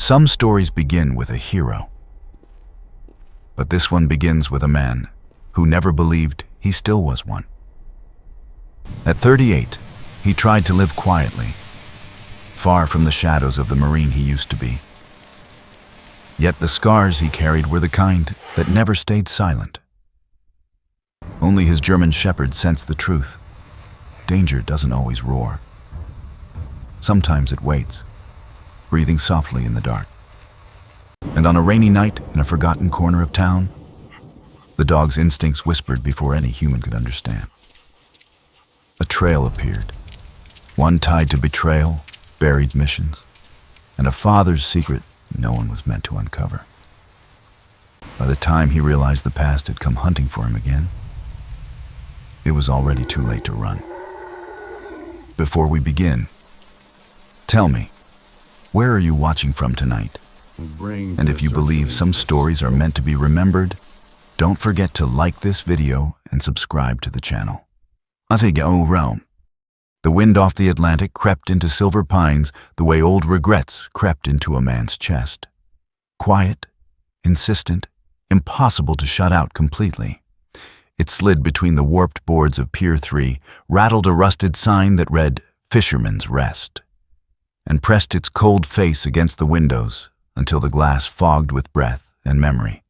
Some stories begin with a hero, but this one begins with a man who never believed he still was one. At 38, he tried to live quietly, far from the shadows of the Marine he used to be. Yet the scars he carried were the kind that never stayed silent. Only his German shepherd sensed the truth. Danger doesn't always roar. Sometimes it waits, breathing softly in the dark. And on a rainy night in a forgotten corner of town, the dog's instincts whispered before any human could understand. A trail appeared, one tied to betrayal, buried missions, and a father's secret no one was meant to uncover. By the time he realized the past had come hunting for him again, it was already too late to run. Before we begin, tell me, where are you watching from tonight? And if you believe some stories are meant to be remembered, don't forget to like this video and subscribe to the channel. The wind off the Atlantic crept into Silver Pines the way old regrets crept into a man's chest. Quiet, insistent, impossible to shut out completely. It slid between the warped boards of Pier 3, rattled a rusted sign that read, "Fisherman's Rest," and pressed its cold face against the windows until the glass fogged with breath and memory.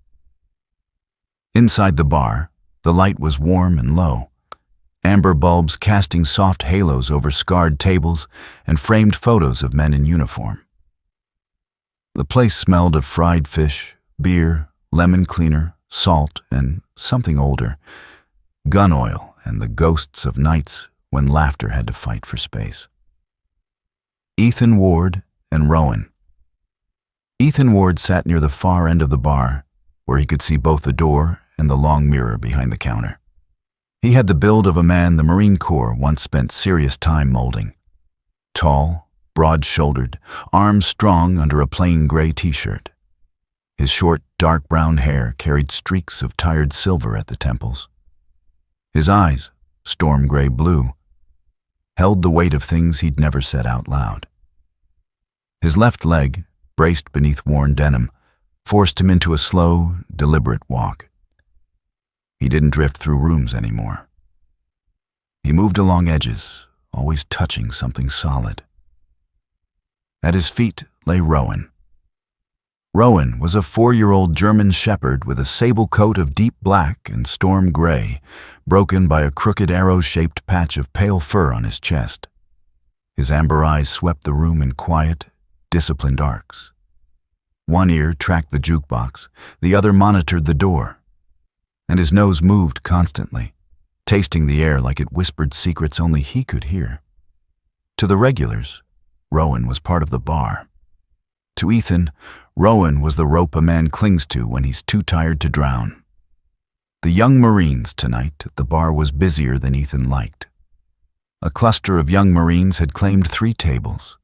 Inside the bar, the light was warm and low, amber bulbs casting soft halos over scarred tables and framed photos of men in uniform. The place smelled of fried fish, beer, lemon cleaner, salt, and something older, gun oil and the ghosts of nights when laughter had to fight for space. Ethan Ward and Rowan. Ethan Ward sat near the far end of the bar, where he could see both the door and the long mirror behind the counter. He had the build of a man the Marine Corps once spent serious time molding. Tall, broad-shouldered, arms strong under a plain gray t-shirt. His short, dark brown hair carried streaks of tired silver at the temples. His eyes, storm gray blue, held the weight of things he'd never said out loud. His left leg, braced beneath worn denim, forced him into a slow, deliberate walk. He didn't drift through rooms anymore. He moved along edges, always touching something solid. At his feet lay Rowan. Rowan was a 4-year-old German shepherd with a sable coat of deep black and storm gray, broken by a crooked arrow-shaped patch of pale fur on his chest. His amber eyes swept the room in quiet, disciplined arcs. One ear tracked the jukebox, the other monitored the door, and his nose moved constantly, tasting the air like it whispered secrets only he could hear. To the regulars, Rowan was part of the bar. To Ethan, Rowan was the rope a man clings to when he's too tired to drown. The young Marines tonight at the bar was busier than Ethan liked. A cluster of young Marines had claimed 3 tables.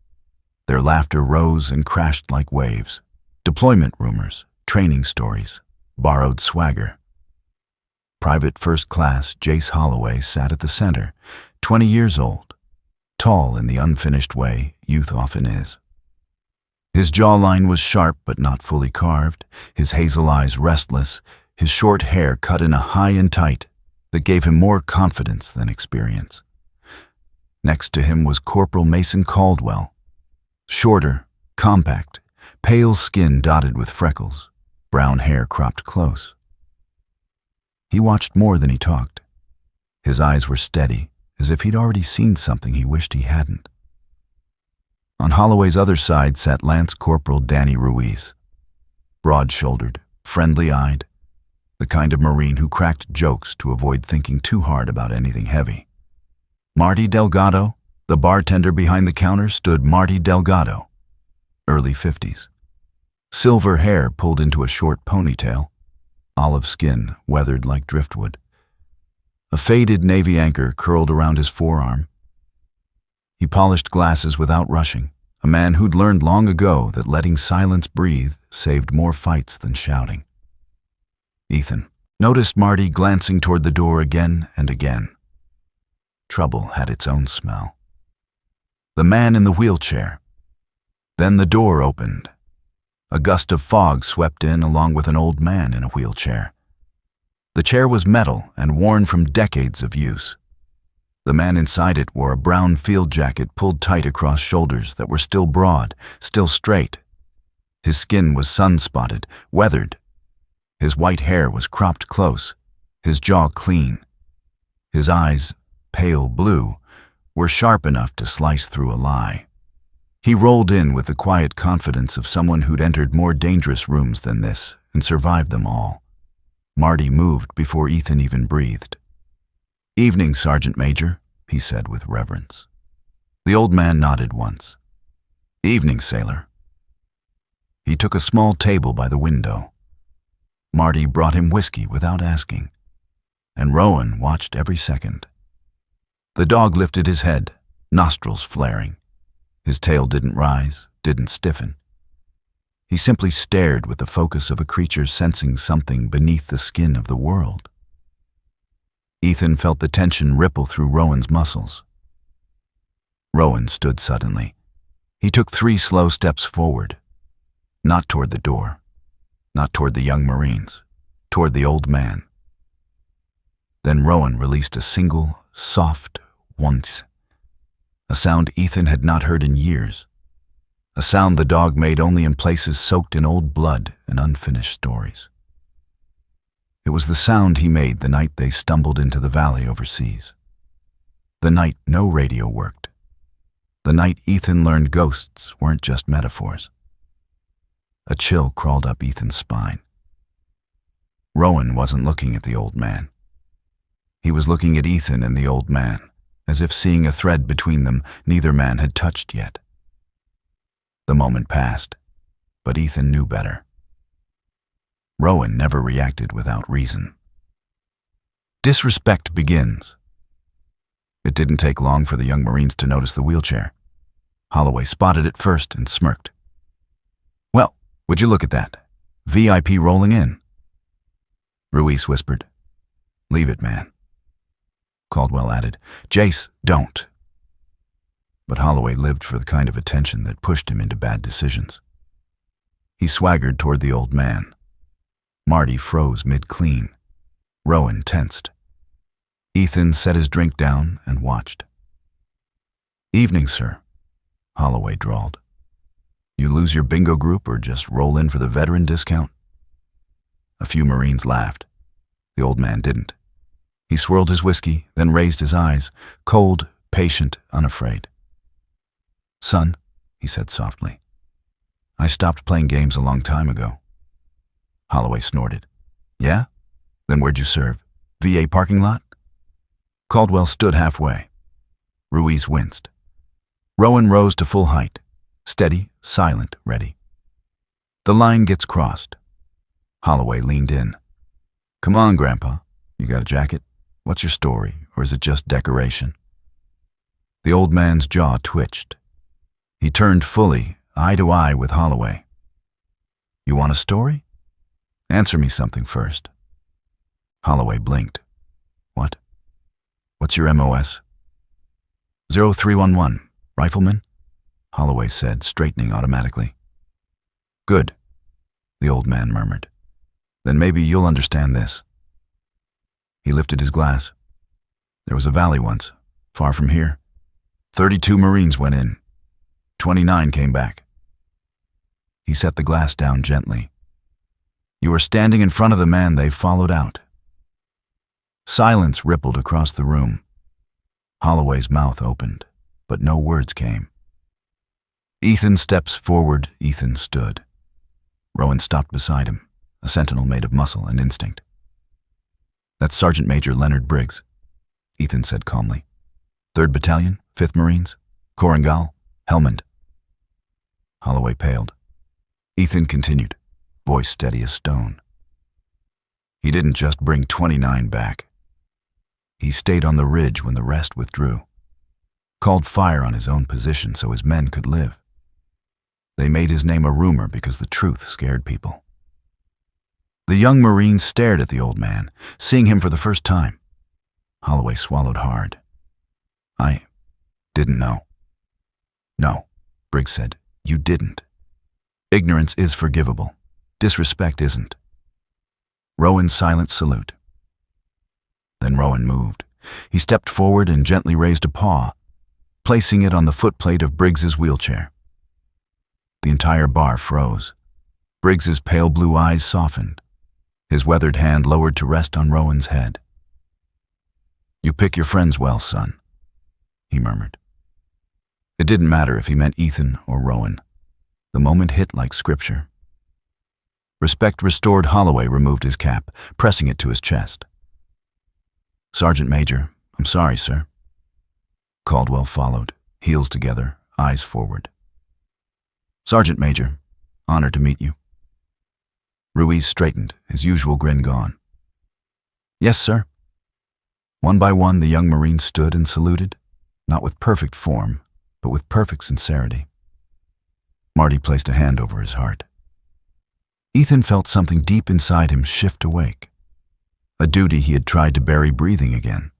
Their laughter rose and crashed like waves. Deployment rumors, training stories, borrowed swagger. Private First Class Jace Holloway sat at the center, 20 years old, tall in the unfinished way youth often is. His jawline was sharp but not fully carved, his hazel eyes restless, his short hair cut in a high and tight that gave him more confidence than experience. Next to him was Corporal Mason Caldwell, shorter, compact, pale skin dotted with freckles, brown hair cropped close. He watched more than he talked. His eyes were steady, as if he'd already seen something he wished he hadn't. On Holloway's other side sat Lance Corporal Danny Ruiz, broad-shouldered, friendly-eyed, the kind of Marine who cracked jokes to avoid thinking too hard about anything heavy. Marty Delgado, the bartender behind the counter, stood Marty Delgado, early 50s. Silver hair pulled into a short ponytail, olive skin weathered like driftwood. A faded navy anchor curled around his forearm. He polished glasses without rushing, a man who'd learned long ago that letting silence breathe saved more fights than shouting. Ethan noticed Marty glancing toward the door again and again. Trouble had its own smell. The man in the wheelchair. Then the door opened, A gust of fog swept in along with an old man in a wheelchair. The chair was metal and worn from decades of use. The man inside it wore a brown field jacket pulled tight across shoulders that were still broad, still straight. His skin was sun-spotted, weathered. His white hair was cropped close, his jaw clean. His eyes, pale blue, were sharp enough to slice through a lie. He rolled in with the quiet confidence of someone who'd entered more dangerous rooms than this and survived them all. Marty moved before Ethan even breathed. "Evening, Sergeant Major," he said with reverence. The old man nodded once. "Evening, sailor." He took a small table by the window. Marty brought him whiskey without asking, and Rowan watched every second. The dog lifted his head, nostrils flaring. His tail didn't rise, didn't stiffen. He simply stared with the focus of a creature sensing something beneath the skin of the world. Ethan felt the tension ripple through Rowan's muscles. Rowan stood suddenly. He took 3 slow steps forward, not toward the door, not toward the young Marines, toward the old man. Then Rowan released a single, soft once, a sound Ethan had not heard in years, a sound the dog made only in places soaked in old blood and unfinished stories. It was the sound he made the night they stumbled into the valley overseas. The night no radio worked. The night Ethan learned ghosts weren't just metaphors. A chill crawled up Ethan's spine. Rowan wasn't looking at the old man. He was looking at Ethan and the old man, as if seeing a thread between them neither man had touched yet. The moment passed, but Ethan knew better. Rowan never reacted without reason. Disrespect begins. It didn't take long for the young Marines to notice the wheelchair. Holloway spotted it first and smirked. "Well, would you look at that? VIP rolling in." Ruiz whispered, "Leave it, man." Caldwell added, "Jace, don't." But Holloway lived for the kind of attention that pushed him into bad decisions. He swaggered toward the old man. Marty froze mid-clean. Rowan tensed. Ethan set his drink down and watched. "Evening, sir," Holloway drawled. "You lose your bingo group or just roll in for the veteran discount?" A few Marines laughed. The old man didn't. He swirled his whiskey, then raised his eyes, cold, patient, unafraid. "Son," he said softly, "I stopped playing games a long time ago." Holloway snorted. "Yeah? Then where'd you serve? VA parking lot?" Caldwell stood halfway. Ruiz winced. Rowan rose to full height, steady, silent, ready. The line gets crossed. Holloway leaned in. "Come on, Grandpa. You got a jacket? What's your story, or is it just decoration?" The old man's jaw twitched. He turned fully, eye to eye with Holloway. "You want a story? Answer me something first." Holloway blinked. "What? What's your MOS?" 0311, rifleman," Holloway said, straightening automatically. "Good," the old man murmured. "Then maybe you'll understand this." He lifted his glass. "There was a valley once, far from here. 32 Marines went in. 29 came back." He set the glass down gently. "You were standing in front of the man they followed out." Silence rippled across the room. Holloway's mouth opened, but no words came. Ethan steps forward, Ethan stood. Rowan stopped beside him, a sentinel made of muscle and instinct. "That's Sergeant Major Leonard Briggs," Ethan said calmly. "3rd Battalion, 5th Marines, Korangal, Helmand." Holloway paled. Ethan continued, voice steady as stone. "He didn't just bring 29 back. He stayed on the ridge when the rest withdrew. Called fire on his own position so his men could live. They made his name a rumor because the truth scared people." The young Marine stared at the old man, seeing him for the first time. Holloway swallowed hard. "I didn't know." "No," Briggs said. "You didn't. Ignorance is forgivable. Disrespect isn't. Rowan's silent salute. Then Rowan moved. He stepped forward and gently raised a paw, placing it on the footplate of Briggs's wheelchair. The entire bar froze. Briggs's pale blue eyes softened. His weathered hand lowered to rest on Rowan's head. "You pick your friends well, son," he murmured. It didn't matter if he meant Ethan or Rowan. The moment hit like scripture. Respect restored, Holloway removed his cap, pressing it to his chest. "Sergeant Major, I'm sorry, sir." Caldwell followed, heels together, eyes forward. "Sergeant Major, honored to meet you." Ruiz straightened, his usual grin gone. "Yes, sir." One by one, the young Marines stood and saluted, not with perfect form, but with perfect sincerity. Marty placed a hand over his heart. Ethan felt something deep inside him shift awake, a duty he had tried to bury breathing again.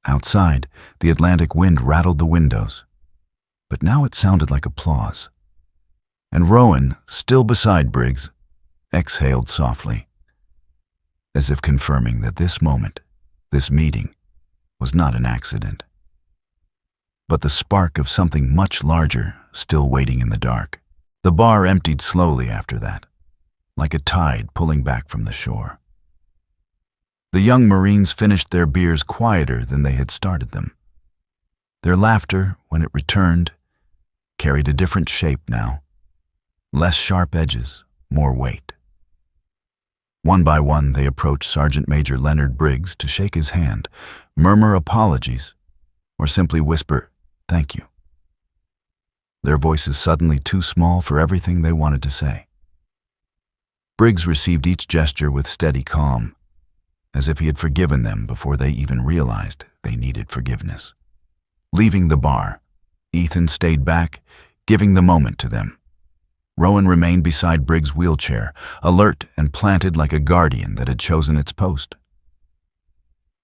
Outside, the Atlantic wind rattled the windows, but now it sounded like applause. And Rowan, still beside Briggs, exhaled softly, as if confirming that this moment, this meeting, was not an accident, but the spark of something much larger still waiting in the dark. The bar emptied slowly after that, like a tide pulling back from the shore. The young Marines finished their beers quieter than they had started them. Their laughter, when it returned, carried a different shape now. Less sharp edges, more weight. One by one, they approached Sergeant Major Leonard Briggs to shake his hand, murmur apologies, or simply whisper, "Thank you." Their voices suddenly too small for everything they wanted to say. Briggs received each gesture with steady calm, as if he had forgiven them before they even realized they needed forgiveness. Leaving the bar, Ethan stayed back, giving the moment to them. Rowan remained beside Briggs' wheelchair, alert and planted like a guardian that had chosen its post.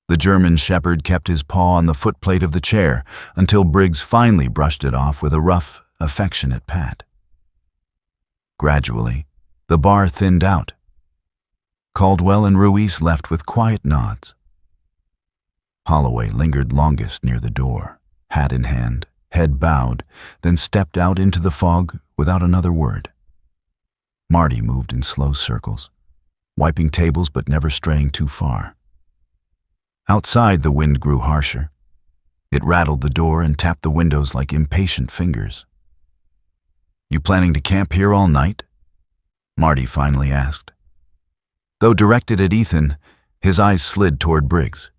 The German shepherd kept his paw on the footplate of the chair until Briggs finally brushed it off with a rough, affectionate pat. Gradually, the bar thinned out. Caldwell and Ruiz left with quiet nods. Holloway lingered longest near the door, hat in hand, head bowed, then stepped out into the fog without another word. Marty moved in slow circles, wiping tables but never straying too far. Outside, the wind grew harsher. It rattled the door and tapped the windows like impatient fingers. "You planning to camp here all night?" Marty finally asked. Though directed at Ethan, his eyes slid toward Briggs.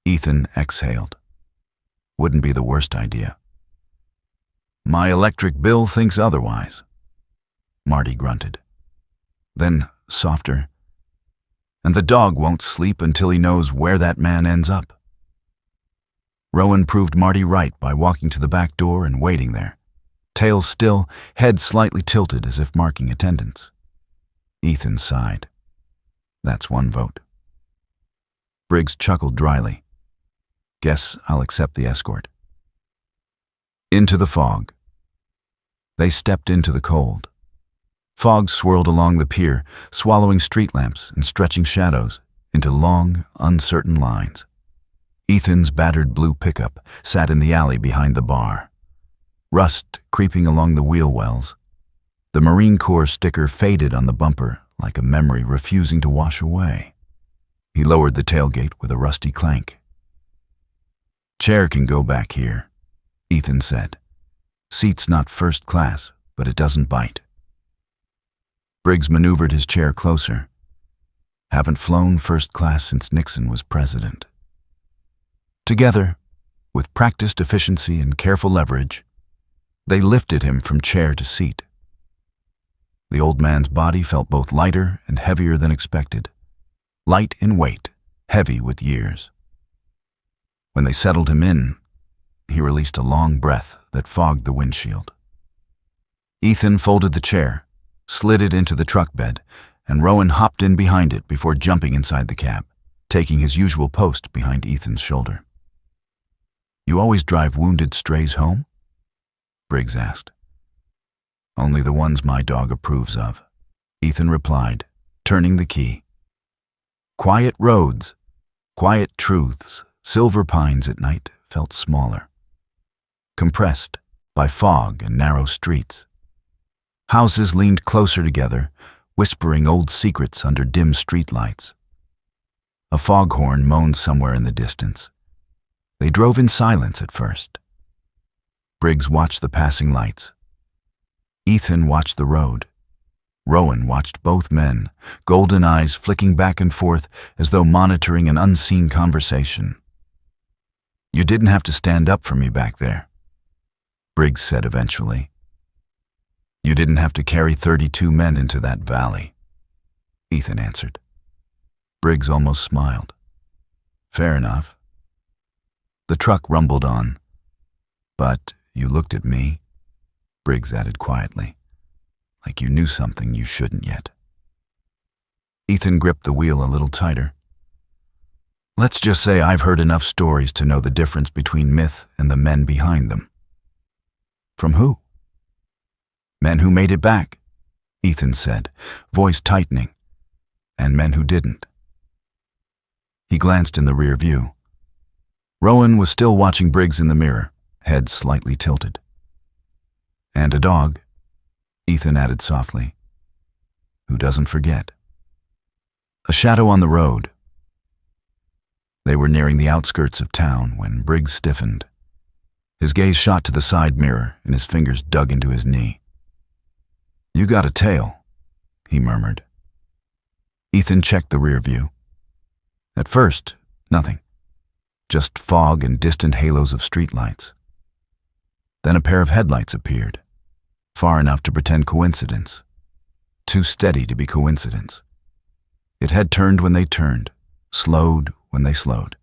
Ethan exhaled. "Wouldn't be the worst idea." "My electric bill thinks otherwise," Marty grunted. Then, softer, "And the dog won't sleep until he knows where that man ends up." Rowan proved Marty right by walking to the back door and waiting there, tail still, head slightly tilted as if marking attendance. Ethan sighed. "That's one vote." Briggs chuckled dryly. "Guess I'll accept the escort." Into the fog. They stepped into the cold. Fog swirled along the pier, swallowing street lamps and stretching shadows into long, uncertain lines. Ethan's battered blue pickup sat in the alley behind the bar. Rust creeping along the wheel wells. The Marine Corps sticker faded on the bumper like a memory refusing to wash away. He lowered the tailgate with a rusty clank. "Chair can go back here," Ethan said. "Seat's not first class, but it doesn't bite." Briggs maneuvered his chair closer. "Haven't flown first class since Nixon was president." Together, with practiced efficiency and careful leverage, they lifted him from chair to seat. The old man's body felt both lighter and heavier than expected. Light in weight, heavy with years. When they settled him in, he released a long breath that fogged the windshield. Ethan folded the chair, slid it into the truck bed, and Rowan hopped in behind it before jumping inside the cab, taking his usual post behind Ethan's shoulder. "You always drive wounded strays home?" Briggs asked. Only the ones my dog approves of, Ethan replied, turning the key. Quiet roads, quiet truths, silver pines at night felt smaller, compressed by fog and narrow streets. Houses leaned closer together, whispering old secrets under dim streetlights. A foghorn moaned somewhere in the distance. They drove in silence at first. Briggs watched the passing lights. Ethan watched the road. Rowan watched both men, golden eyes flicking back and forth as though monitoring an unseen conversation. You didn't have to stand up for me back there, Briggs said eventually. You didn't have to carry 32 men into that valley, Ethan answered. Briggs almost smiled. Fair enough. The truck rumbled on. But you looked at me, Briggs added quietly, like you knew something you shouldn't yet. Ethan gripped the wheel a little tighter. Let's just say I've heard enough stories to know the difference between myth and the men behind them. From who? Men who made it back, Ethan said, voice tightening, and men who didn't. He glanced in the rear view. Rowan was still watching Briggs in the mirror, head slightly tilted. And a dog, Ethan added softly. Who doesn't forget? A shadow on the road. They were nearing the outskirts of town when Briggs stiffened. His gaze shot to the side mirror and his fingers dug into his knee. You got a tail, he murmured. Ethan checked the rear view. At first, nothing. Just fog and distant halos of streetlights. Then a pair of headlights appeared, far enough to pretend coincidence, too steady to be coincidence. It had turned when they turned, slowed when they slowed.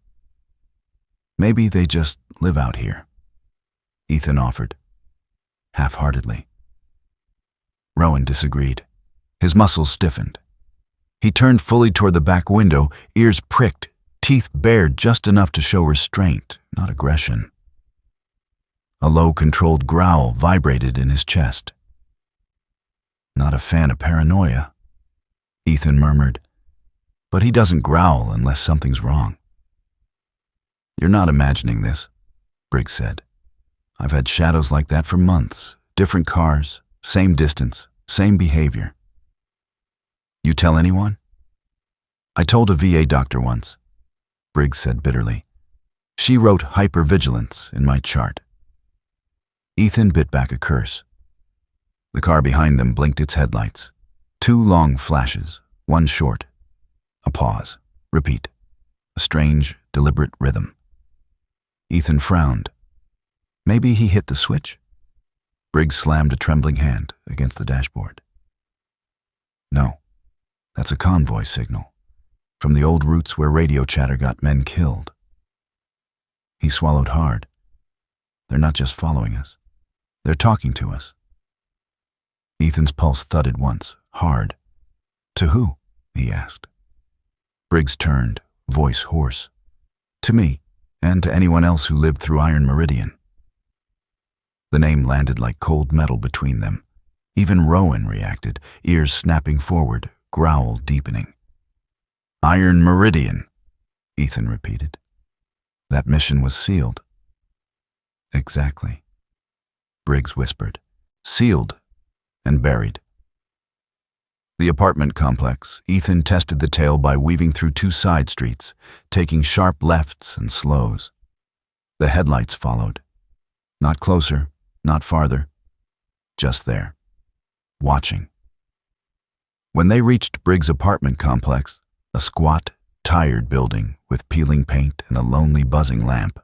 Maybe they just live out here, Ethan offered, half-heartedly. Rowan disagreed. His muscles stiffened. He turned fully toward the back window, ears pricked, teeth bared just enough to show restraint, not aggression. A low, controlled growl vibrated in his chest. Not a fan of paranoia, Ethan murmured, but he doesn't growl unless something's wrong. You're not imagining this, Briggs said. I've had shadows like that for months, different cars, same distance, same behavior. You tell anyone? I told a VA doctor once, Briggs said bitterly. She wrote hypervigilance in my chart. Ethan bit back a curse. The car behind them blinked its headlights. 2 long flashes, 1 short. A pause. Repeat. A strange, deliberate rhythm. Ethan frowned. Maybe he hit the switch? Briggs slammed a trembling hand against the dashboard. No, that's a convoy signal, from the old routes where radio chatter got men killed. He swallowed hard. They're not just following us. They're talking to us. Ethan's pulse thudded once, hard. To who? He asked. Briggs turned, voice hoarse. To me, and to anyone else who lived through Iron Meridian. The name landed like cold metal between them. Even Rowan reacted, ears snapping forward, growl deepening. Iron Meridian, Ethan repeated. That mission was sealed. Exactly, Briggs whispered. Sealed and buried. The apartment complex, Ethan tested the tale by weaving through 2 side streets, taking sharp lefts and slows. The headlights followed. Not closer, not farther. Just there. Watching. When they reached Briggs' apartment complex, a squat, tired building with peeling paint and a lonely buzzing lamp,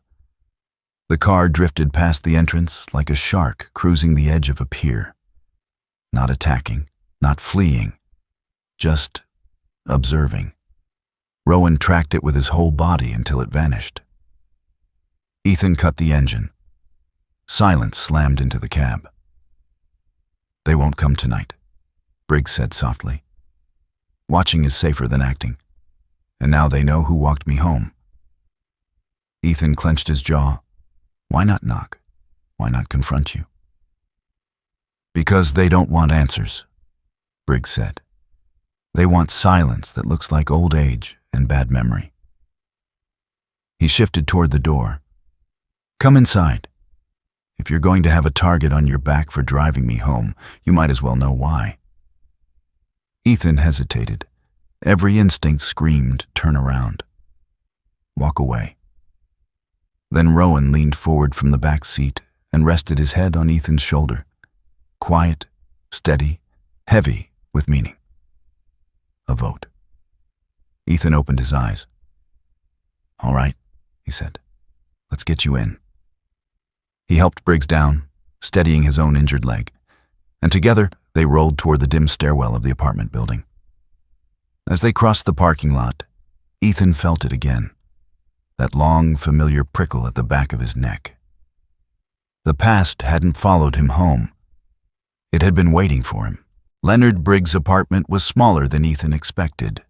the car drifted past the entrance like a shark cruising the edge of a pier. Not attacking, not fleeing, just observing. Rowan tracked it with his whole body until it vanished. Ethan cut the engine. Silence slammed into the cab. They won't come tonight, Briggs said softly. Watching is safer than acting, and now they know who walked me home. Ethan clenched his jaw. Why not knock? Why not confront you? Because they don't want answers, Briggs said. They want silence that looks like old age and bad memory. He shifted toward the door. Come inside. If you're going to have a target on your back for driving me home, you might as well know why. Ethan hesitated. Every instinct screamed, turn around. Walk away. Then Rowan leaned forward from the back seat and rested his head on Ethan's shoulder. Quiet, steady, heavy with meaning. A vote. Ethan opened his eyes. All right, he said. Let's get you in. He helped Briggs down, steadying his own injured leg, and together they rolled toward the dim stairwell of the apartment building. As they crossed the parking lot, Ethan felt it again, that long, familiar prickle at the back of his neck. The past hadn't followed him home. It had been waiting for him. Leonard Briggs' apartment was smaller than Ethan expected,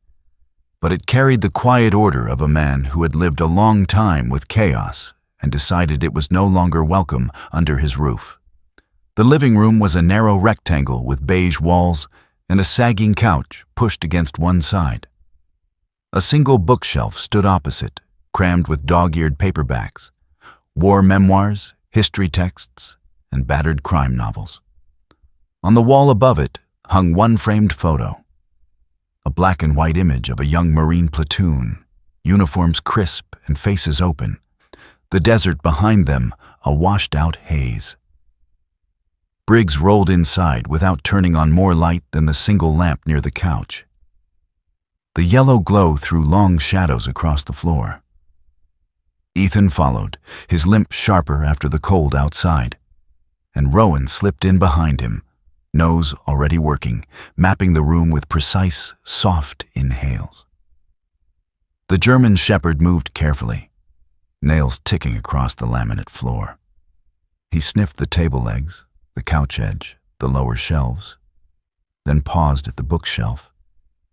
but it carried the quiet order of a man who had lived a long time with chaos and decided it was no longer welcome under his roof. The living room was a narrow rectangle with beige walls and a sagging couch pushed against one side. A single bookshelf stood opposite, crammed with dog-eared paperbacks, war memoirs, history texts, and battered crime novels. On the wall above it hung one framed photo, a black and white image of a young Marine platoon, uniforms crisp and faces open, the desert behind them a washed-out haze. Briggs rolled inside without turning on more light than the single lamp near the couch. The yellow glow threw long shadows across the floor. Ethan followed, his limp sharper after the cold outside, and Rowan slipped in behind him, nose already working, mapping the room with precise, soft inhales. The German shepherd moved carefully, nails ticking across the laminate floor. He sniffed the table legs, the couch edge, the lower shelves, then paused at the bookshelf,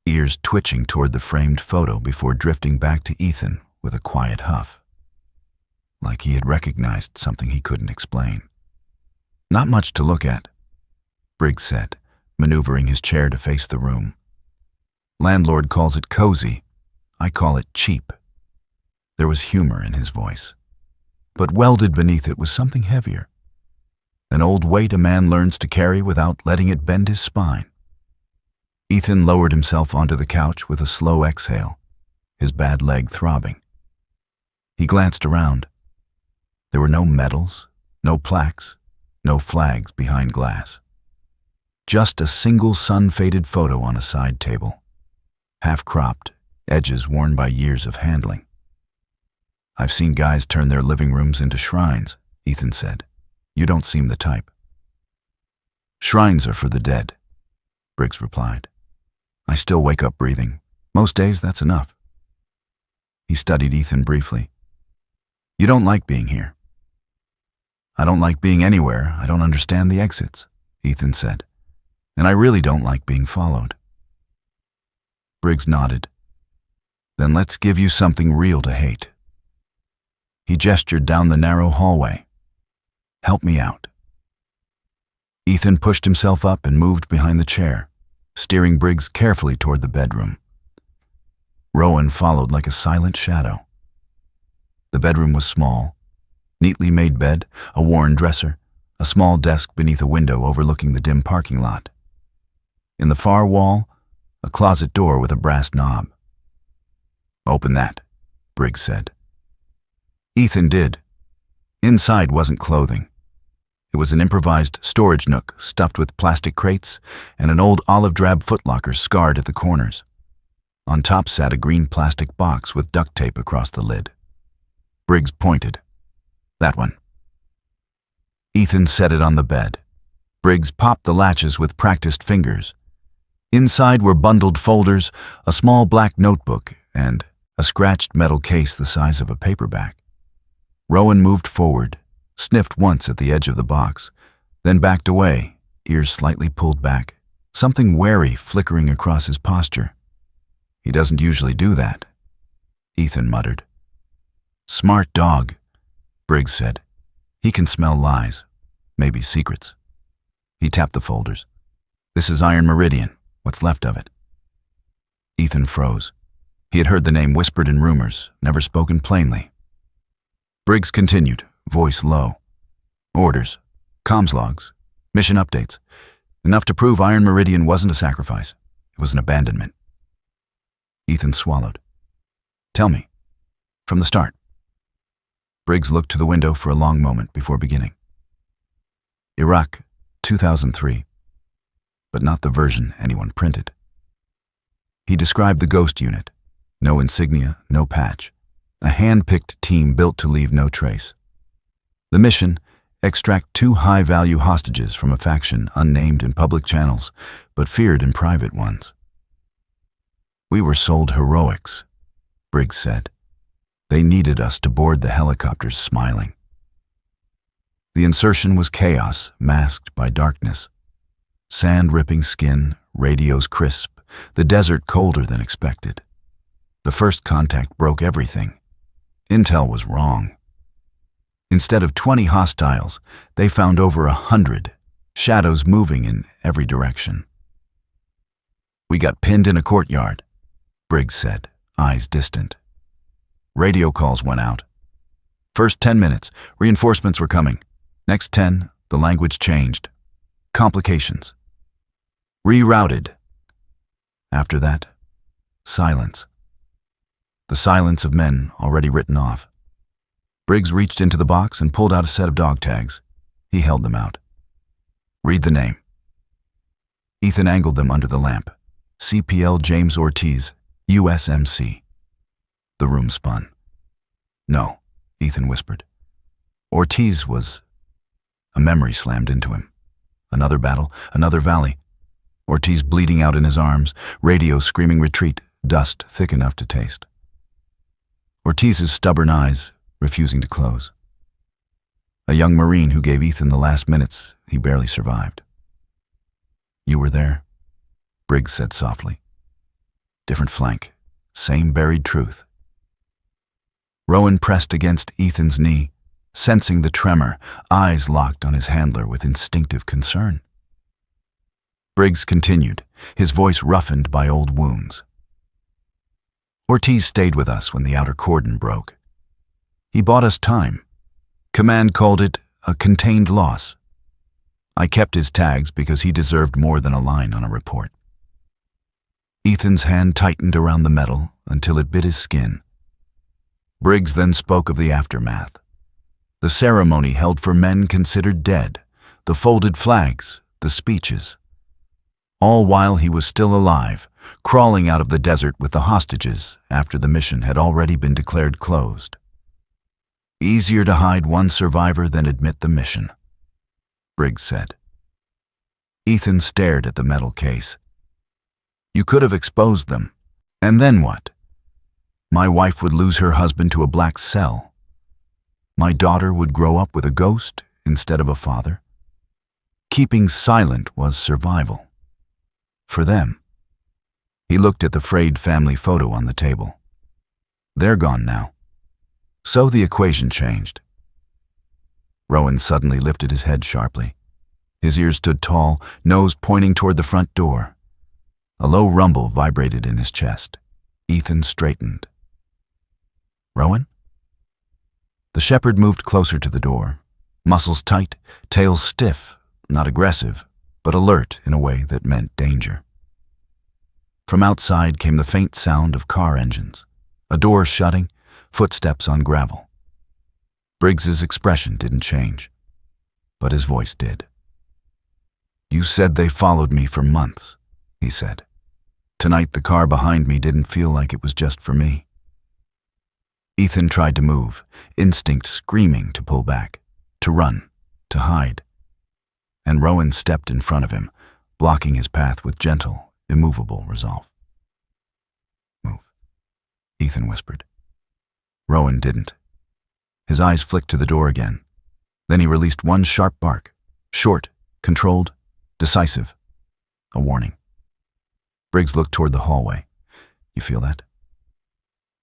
ears twitching toward the framed photo before drifting back to Ethan with a quiet huff, like he had recognized something he couldn't explain. Not much to look at, Briggs said, maneuvering his chair to face the room. Landlord calls it cozy. I call it cheap. There was humor in his voice, but welded beneath it was something heavier. An old weight a man learns to carry without letting it bend his spine. Ethan lowered himself onto the couch with a slow exhale, his bad leg throbbing. He glanced around. There were no medals, no plaques, no flags behind glass. Just a single sun-faded photo on a side table, half-cropped, edges worn by years of handling. I've seen guys turn their living rooms into shrines, Ethan said. You don't seem the type. Shrines are for the dead, Briggs replied. I still wake up breathing. Most days, that's enough. He studied Ethan briefly. You don't like being here. I don't like being anywhere. I don't understand the exits, Ethan said. And I really don't like being followed. Briggs nodded. Then let's give you something real to hate. He gestured down the narrow hallway. Help me out. Ethan pushed himself up and moved behind the chair, steering Briggs carefully toward the bedroom. Rowan followed like a silent shadow. The bedroom was small, neatly made bed, a worn dresser, a small desk beneath a window overlooking the dim parking lot. In the far wall, a closet door with a brass knob. Open that, Briggs said. Ethan did. Inside wasn't clothing. It was an improvised storage nook stuffed with plastic crates and an old olive-drab footlocker scarred at the corners. On top sat a green plastic box with duct tape across the lid. Briggs pointed. That one. Ethan set it on the bed. Briggs popped the latches with practiced fingers. Inside were bundled folders, a small black notebook, and a scratched metal case the size of a paperback. Rowan moved forward, sniffed once at the edge of the box, then backed away, ears slightly pulled back, something wary flickering across his posture. He doesn't usually do that, Ethan muttered. Smart dog, Briggs said. He can smell lies, maybe secrets. He tapped the folders. "This is Iron Meridian, what's left of it." Ethan froze. He had heard the name whispered in rumors, never spoken plainly. Briggs continued, voice low. "Orders, comms logs, mission updates. Enough to prove Iron Meridian wasn't a sacrifice. It was an abandonment." Ethan swallowed. "Tell me. From the start." Briggs looked to the window for a long moment before beginning. "Iraq, 2003. But not the version anyone printed." He described the Ghost Unit. No insignia, no patch. A hand-picked team built to leave no trace. The mission: extract 2 high-value hostages from a faction unnamed in public channels, but feared in private ones. "We were sold heroics," Briggs said. "They needed us to board the helicopters smiling." The insertion was chaos, masked by darkness. Sand-ripping skin, radios crisp, the desert colder than expected. The first contact broke everything. Intel was wrong. Instead of 20 hostiles, they found over 100, shadows moving in every direction. "We got pinned in a courtyard," Briggs said, eyes distant. Radio calls went out. "First 10 minutes, reinforcements were coming. Next 10, the language changed. Complications. Rerouted. After that, silence. The silence of men already written off." Briggs reached into the box and pulled out a set of dog tags. He held them out. "Read the name." Ethan angled them under the lamp. CPL James Ortiz, USMC. The room spun. "No," Ethan whispered. Ortiz was... A memory slammed into him. Another battle, another valley. Ortiz bleeding out in his arms, radio screaming retreat, dust thick enough to taste. Ortiz's stubborn eyes refusing to close. A young Marine who gave Ethan the last minutes he barely survived. "You were there," Briggs said softly. Different flank, same buried truth. Rowan pressed against Ethan's knee, sensing the tremor, eyes locked on his handler with instinctive concern. Briggs continued, his voice roughened by old wounds. "Ortiz stayed with us when the outer cordon broke. He bought us time. Command called it a contained loss. I kept his tags because he deserved more than a line on a report." Ethan's hand tightened around the metal until it bit his skin. Briggs then spoke of the aftermath. The ceremony held for men considered dead, the folded flags, the speeches. All while he was still alive, crawling out of the desert with the hostages after the mission had already been declared closed. "Easier to hide one survivor than admit the mission," Briggs said. Ethan stared at the metal case. "You could have exposed them. And then what? My wife would lose her husband to a black cell. My daughter would grow up with a ghost instead of a father. Keeping silent was survival. For them." He looked at the frayed family photo on the table. "They're gone now. So the equation changed." Rowan suddenly lifted his head sharply. His ears stood tall, nose pointing toward the front door. A low rumble vibrated in his chest. Ethan straightened. "Rowan?" The shepherd moved closer to the door, muscles tight, tail stiff, not aggressive, but alert in a way that meant danger. From outside came the faint sound of car engines, a door shutting, footsteps on gravel. Briggs's expression didn't change, but his voice did. "You said they followed me for months," he said. "Tonight the car behind me didn't feel like it was just for me." Ethan tried to move, instinct screaming to pull back, to run, to hide. And Rowan stepped in front of him, blocking his path with gentle, immovable resolve. "Move," Ethan whispered. Rowan didn't. His eyes flicked to the door again. Then he released one sharp bark, short, controlled, decisive. A warning. Briggs looked toward the hallway. "You feel that?"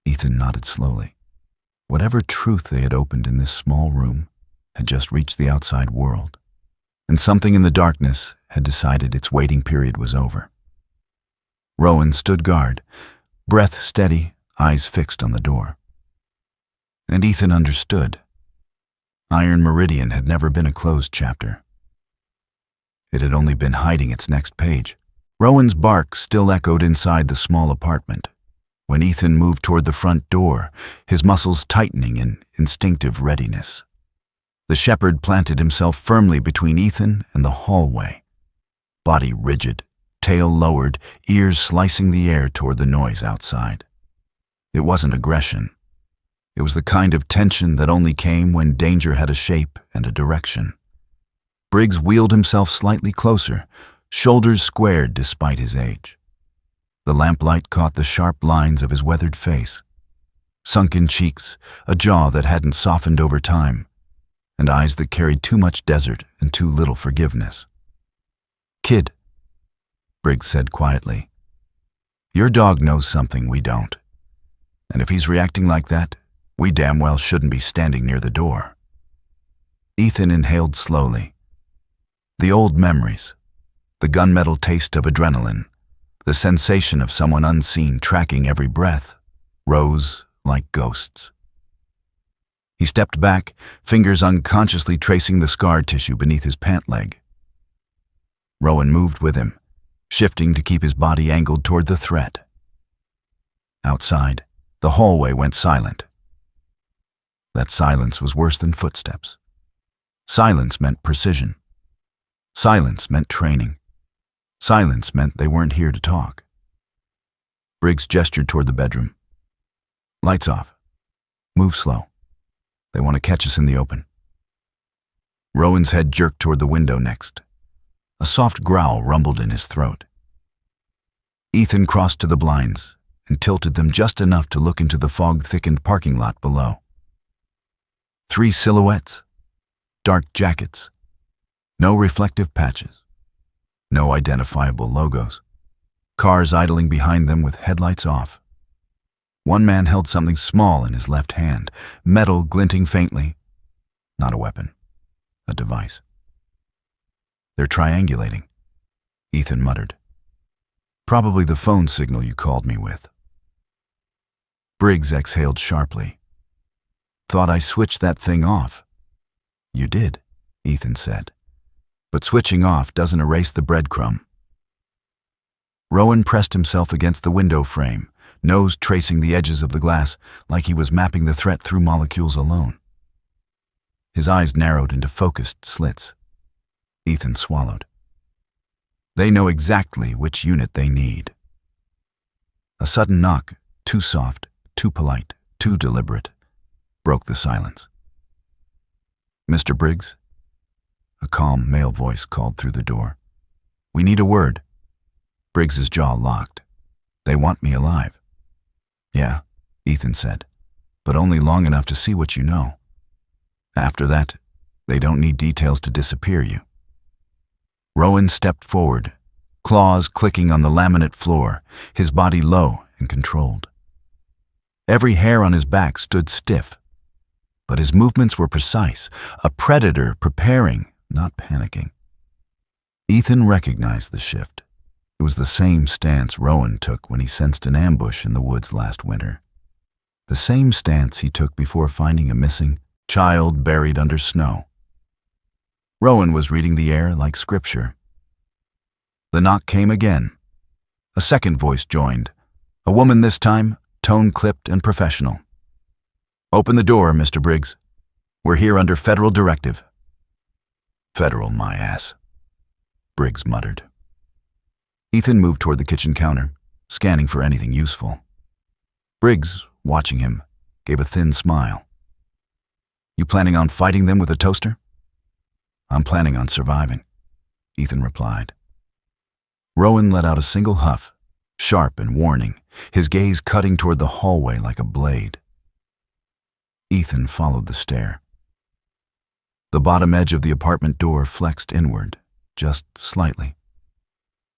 Ethan nodded slowly. Whatever truth they had opened in this small room had just reached the outside world. and something in the darkness had decided its waiting period was over. Rowan stood guard, breath steady, eyes fixed on the door. And Ethan understood. Iron Meridian had never been a closed chapter. It had only been hiding its next page. Rowan's bark still echoed inside the small apartment. When Ethan moved toward the front door, his muscles tightening in instinctive readiness. The shepherd planted himself firmly between Ethan and the hallway. Body rigid, tail lowered, ears slicing the air toward the noise outside. It wasn't aggression. It was the kind of tension that only came when danger had a shape and a direction. Briggs wheeled himself slightly closer, shoulders squared despite his age. The lamplight caught the sharp lines of his weathered face. Sunken cheeks, a jaw that hadn't softened over time, and eyes that carried too much desert and too little forgiveness. "Kid," Briggs said quietly, "your dog knows something we don't. And if he's reacting like that, we damn well shouldn't be standing near the door." Ethan inhaled slowly. The old memories, the gunmetal taste of adrenaline, the sensation of someone unseen tracking every breath, rose like ghosts. He stepped back, fingers unconsciously tracing the scar tissue beneath his pant leg. Rowan moved with him, shifting to keep his body angled toward the threat. Outside, the hallway went silent. That silence was worse than footsteps. Silence meant precision. Silence meant training. Silence meant they weren't here to talk. Briggs gestured toward the bedroom. "Lights off. Move slow. They want to catch us in the open." Rowan's head jerked toward the window next. A soft growl rumbled in his throat. Ethan crossed to the blinds and tilted them just enough to look into the fog-thickened parking lot below. 3 silhouettes, dark jackets, no reflective patches, no identifiable logos, cars idling behind them with headlights off. One man held something small in his left hand, metal glinting faintly. Not a weapon, a device. "They're triangulating," Ethan muttered. "Probably the phone signal you called me with." Briggs exhaled sharply. "Thought I switched that thing off." "You did," Ethan said. "But switching off doesn't erase the breadcrumb." Rowan pressed himself against the window frame, nose tracing the edges of the glass like he was mapping the threat through molecules alone. His eyes narrowed into focused slits. Ethan swallowed. They know exactly which unit they need. A sudden knock, too soft, too polite, too deliberate, broke the silence. "Mr. Briggs?" A calm male voice called through the door. "We need a word." Briggs's jaw locked. "They want me alive." "Yeah," Ethan said, "but only long enough to see what you know. After that, they don't need details to disappear you." Rowan stepped forward, claws clicking on the laminate floor, his body low and controlled. Every hair on his back stood stiff, but his movements were precise, a predator preparing, not panicking. Ethan recognized the shift. It was the same stance Rowan took when he sensed an ambush in the woods last winter. The same stance he took before finding a missing child buried under snow. Rowan was reading the air like scripture. The knock came again. A second voice joined. A woman this time, tone-clipped and professional. "Open the door, Mr. Briggs. We're here under federal directive." "Federal, my ass," Briggs muttered. Ethan moved toward the kitchen counter, scanning for anything useful. Briggs, watching him, gave a thin smile. "You planning on fighting them with a toaster?" "I'm planning on surviving," Ethan replied. Rowan let out a single huff, sharp and warning, his gaze cutting toward the hallway like a blade. Ethan followed the stare. The bottom edge of the apartment door flexed inward, just slightly.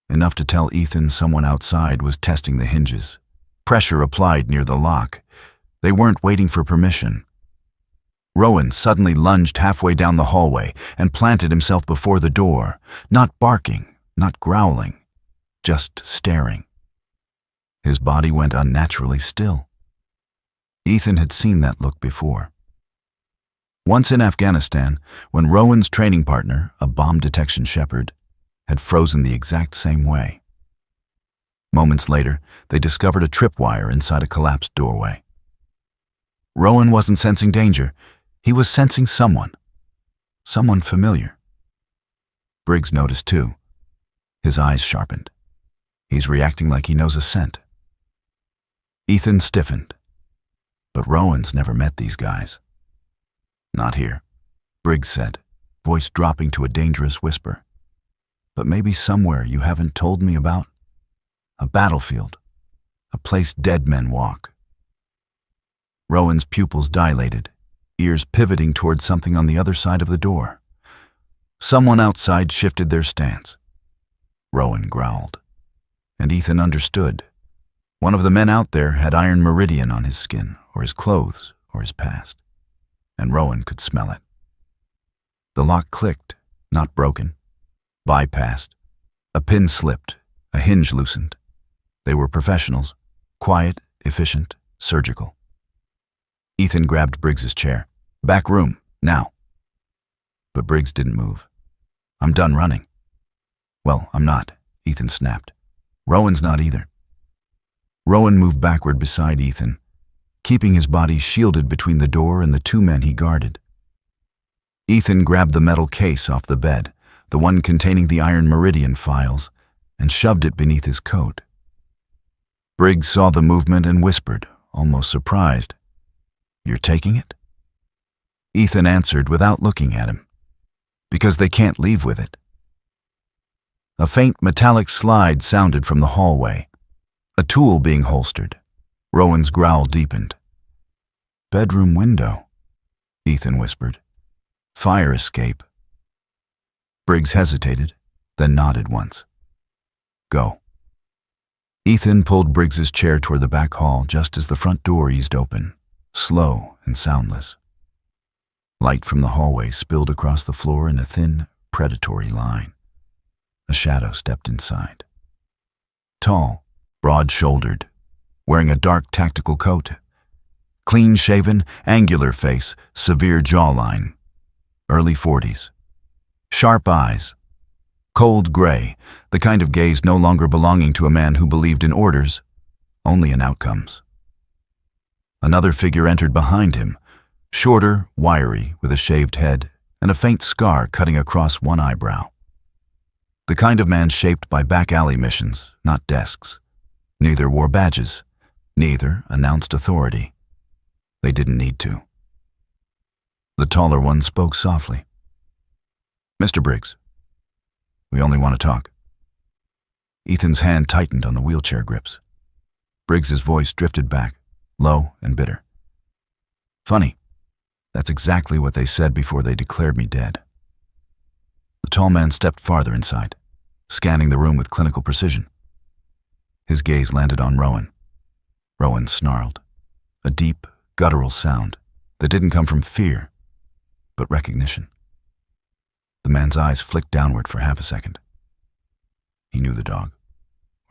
Enough to tell Ethan someone outside was testing the hinges. Pressure applied near the lock. They weren't waiting for permission. Rowan suddenly lunged halfway down the hallway and planted himself before the door, not barking, not growling, just staring. His body went unnaturally still. Ethan had seen that look before. Once in Afghanistan, when Rowan's training partner, a bomb detection shepherd, had frozen the exact same way. Moments later, they discovered a tripwire inside a collapsed doorway. Rowan wasn't sensing danger. He was sensing someone familiar. Briggs noticed too. His eyes sharpened. He's reacting like he knows a scent. Ethan stiffened. But Rowan's never met these guys. Not here, Briggs said, voice dropping to a dangerous whisper. But maybe somewhere you haven't told me about. A battlefield. A place dead men walk. Rowan's pupils dilated, ears pivoting toward something on the other side of the door. Someone outside shifted their stance. Rowan growled. And Ethan understood. One of the men out there had iron meridian on his skin, or his clothes, or his past. And Rowan could smell it. The lock clicked, not broken. Bypassed. A pin slipped, a hinge loosened. They were professionals, quiet, efficient, surgical. Ethan grabbed Briggs's chair. Back room, now. But Briggs didn't move. I'm done running. Well, I'm not, Ethan snapped. Rowan's not either. Rowan moved backward beside Ethan, keeping his body shielded between the door and the two men he guarded. Ethan grabbed the metal case off the bed, the one containing the iron meridian files, and shoved it beneath his coat. Briggs saw the movement and whispered, almost surprised, "You're taking it?" Ethan answered without looking at him, "Because they can't leave with it." A faint metallic slide sounded from the hallway, a tool being holstered. Rowan's growl deepened. "Bedroom window," Ethan whispered. "Fire escape." Briggs hesitated, then nodded once. "Go." Ethan pulled Briggs's chair toward the back hall just as the front door eased open, slow and soundless. Light from the hallway spilled across the floor in a thin, predatory line. A shadow stepped inside. Tall, broad-shouldered, wearing a dark tactical coat. Clean-shaven, angular face, severe jawline. Early 40s. Sharp eyes. Cold gray, the kind of gaze no longer belonging to a man who believed in orders, only in outcomes. Another figure entered behind him, shorter, wiry, with a shaved head and a faint scar cutting across one eyebrow. The kind of man shaped by back alley missions, not desks. Neither wore badges. Neither announced authority. They didn't need to. The taller one spoke softly. "Mr. Briggs, we only want to talk." Ethan's hand tightened on the wheelchair grips. Briggs's voice drifted back, low and bitter. "Funny. That's exactly what they said before they declared me dead." The tall man stepped farther inside, scanning the room with clinical precision. His gaze landed on Rowan. Rowan snarled, a deep, guttural sound that didn't come from fear, but recognition. The man's eyes flicked downward for half a second. He knew the dog,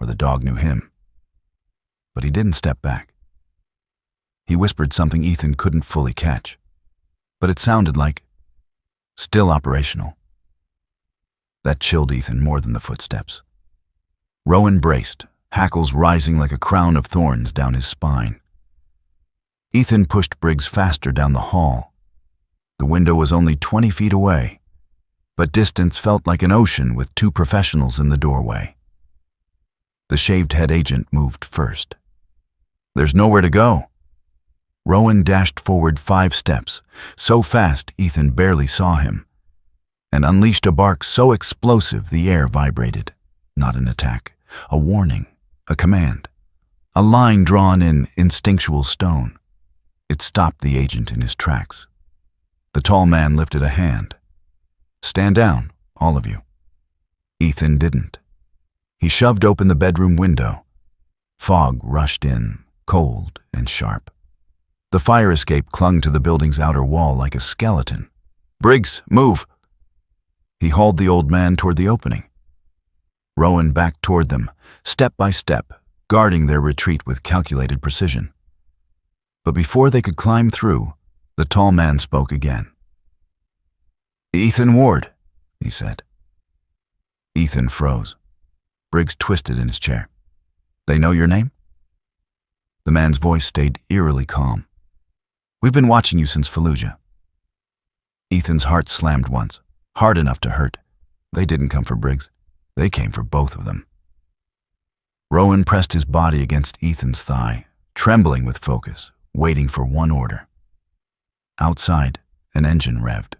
or the dog knew him. But he didn't step back. He whispered something Ethan couldn't fully catch, but it sounded like, "Still operational." That chilled Ethan more than the footsteps. Rowan braced, hackles rising like a crown of thorns down his spine. Ethan pushed Briggs faster down the hall. The window was only 20 feet away, but distance felt like an ocean with two professionals in the doorway. The shaved-head agent moved first. "There's nowhere to go." Rowan dashed forward 5 steps, so fast Ethan barely saw him, and unleashed a bark so explosive the air vibrated. Not an attack, a warning, a command, a line drawn in instinctual stone. It stopped the agent in his tracks. The tall man lifted a hand. "Stand down, all of you." Ethan didn't. He shoved open the bedroom window. Fog rushed in, cold and sharp. The fire escape clung to the building's outer wall like a skeleton. "Briggs, move!" He hauled the old man toward the opening. Rowan backed toward them, step by step, guarding their retreat with calculated precision. But before they could climb through, the tall man spoke again. "Ethan Ward," he said. Ethan froze. Briggs twisted in his chair. "They know your name?" The man's voice stayed eerily calm. "We've been watching you since Fallujah." Ethan's heart slammed once, hard enough to hurt. They didn't come for Briggs. They came for both of them. Rowan pressed his body against Ethan's thigh, trembling with focus, waiting for one order. Outside, an engine revved.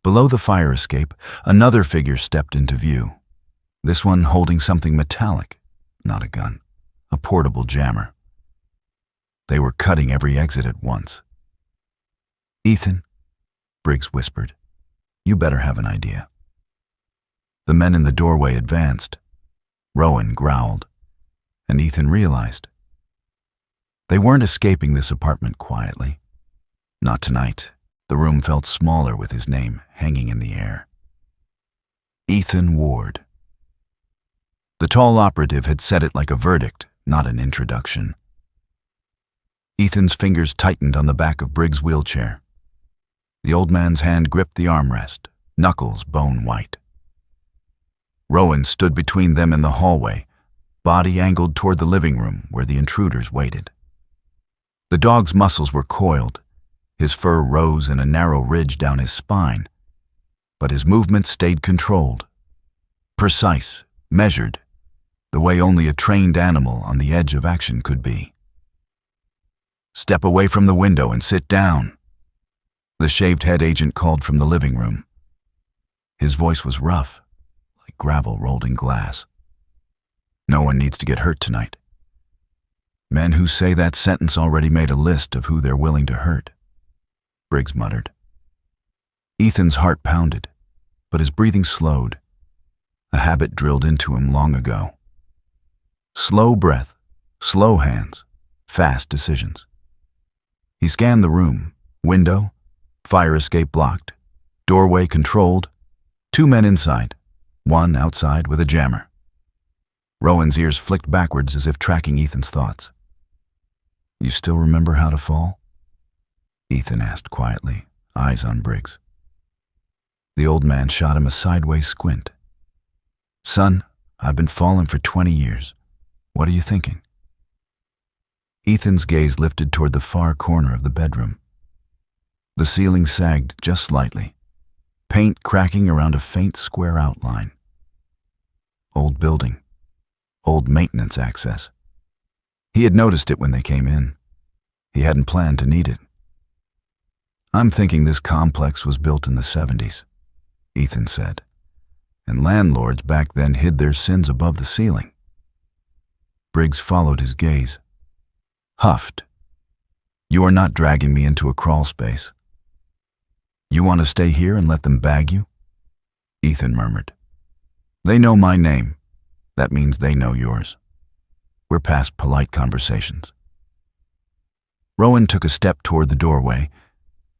Below the fire escape, another figure stepped into view, this one holding something metallic, not a gun, a portable jammer. They were cutting every exit at once. "Ethan," Briggs whispered, "you better have an idea." The men in the doorway advanced. Rowan growled, and Ethan realized. They weren't escaping this apartment quietly. Not tonight. The room felt smaller with his name hanging in the air. Ethan Ward. The tall operative had said it like a verdict, not an introduction. Ethan's fingers tightened on the back of Briggs' wheelchair. The old man's hand gripped the armrest, knuckles bone white. Rowan stood between them in the hallway, body angled toward the living room where the intruders waited. The dog's muscles were coiled. His fur rose in a narrow ridge down his spine, but his movements stayed controlled, precise, measured, the way only a trained animal on the edge of action could be. "Step away from the window and sit down," the shaved head agent called from the living room. His voice was rough, like gravel rolled in glass. "No one needs to get hurt tonight." Men who say that sentence already made a list of who they're willing to hurt, Briggs muttered. Ethan's heart pounded, but his breathing slowed, a habit drilled into him long ago. Slow breath, slow hands, fast decisions. He scanned the room, window, fire escape blocked, doorway controlled, 2 men inside, 1 outside with a jammer. Rowan's ears flicked backwards as if tracking Ethan's thoughts. "You still remember how to fall?" Ethan asked quietly, eyes on Briggs. The old man shot him a sideways squint. "Son, I've been falling for 20 years. What are you thinking?" Ethan's gaze lifted toward the far corner of the bedroom. The ceiling sagged just slightly, paint cracking around a faint square outline. Old building, old maintenance access. He had noticed it when they came in. He hadn't planned to need it. "I'm thinking this complex was built in the 70s, Ethan said, and landlords back then hid their sins above the ceiling. Briggs followed his gaze. Huffed. "You are not dragging me into a crawl space. You want to stay here and let them bag you?" Ethan murmured. "They know my name. That means they know yours. We're past polite conversations." Rowan took a step toward the doorway,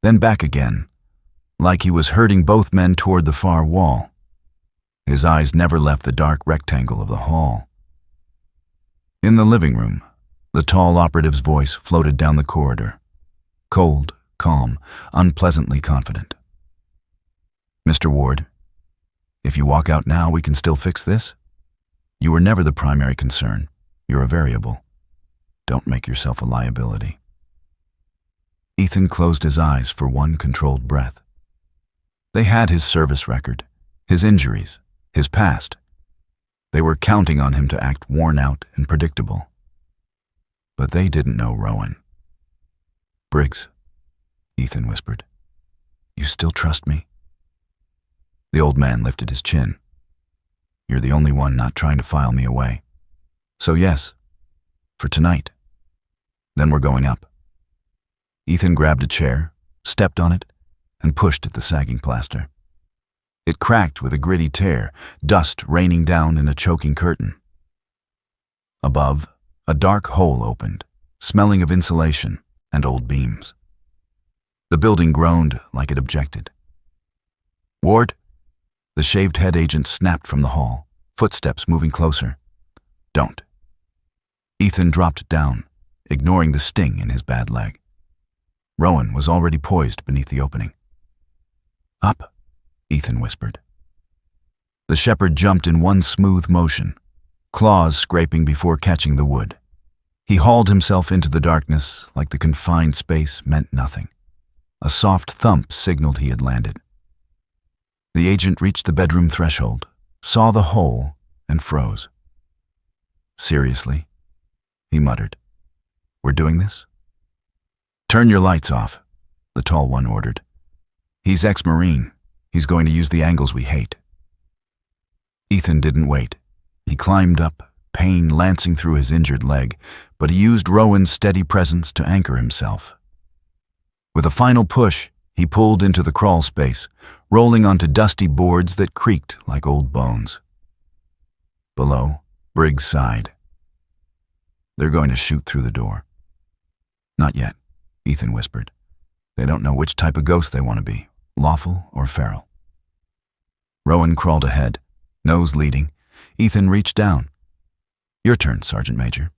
then back again, like he was herding both men toward the far wall. His eyes never left the dark rectangle of the hall. In the living room, the tall operative's voice floated down the corridor, cold, calm, unpleasantly confident. "Mr. Ward, if you walk out now, we can still fix this? You were never the primary concern. You're a variable. Don't make yourself a liability." Ethan closed his eyes for one controlled breath. They had his service record, his injuries, his past. They were counting on him to act worn out and predictable. But they didn't know Rowan. "Briggs," Ethan whispered, "you still trust me?" The old man lifted his chin. "You're the only one not trying to file me away. So yes, for tonight. Then we're going up." Ethan grabbed a chair, stepped on it, and pushed at the sagging plaster. It cracked with a gritty tear, dust raining down in a choking curtain. Above, a dark hole opened, smelling of insulation, and old beams. The building groaned like it objected. "Ward?" The shaved head agent snapped from the hall, footsteps moving closer. "Don't." Ethan dropped down, ignoring the sting in his bad leg. Rowan was already poised beneath the opening. "Up," Ethan whispered. The shepherd jumped in one smooth motion, claws scraping before catching the wood. He hauled himself into the darkness like the confined space meant nothing. A soft thump signaled he had landed. The agent reached the bedroom threshold, saw the hole, and froze. "Seriously?" he muttered. "We're doing this?" "Turn your lights off," the tall one ordered. "He's ex-Marine. He's going to use the angles we hate." Ethan didn't wait. He climbed up, pain lancing through his injured leg, but he used Rowan's steady presence to anchor himself. With a final push, he pulled into the crawl space, rolling onto dusty boards that creaked like old bones. Below, Briggs sighed. "They're going to shoot through the door." "Not yet," Ethan whispered. "They don't know which type of ghost they want to be, lawful or feral." Rowan crawled ahead, nose leading. Ethan reached down. "Your turn, Sergeant Major."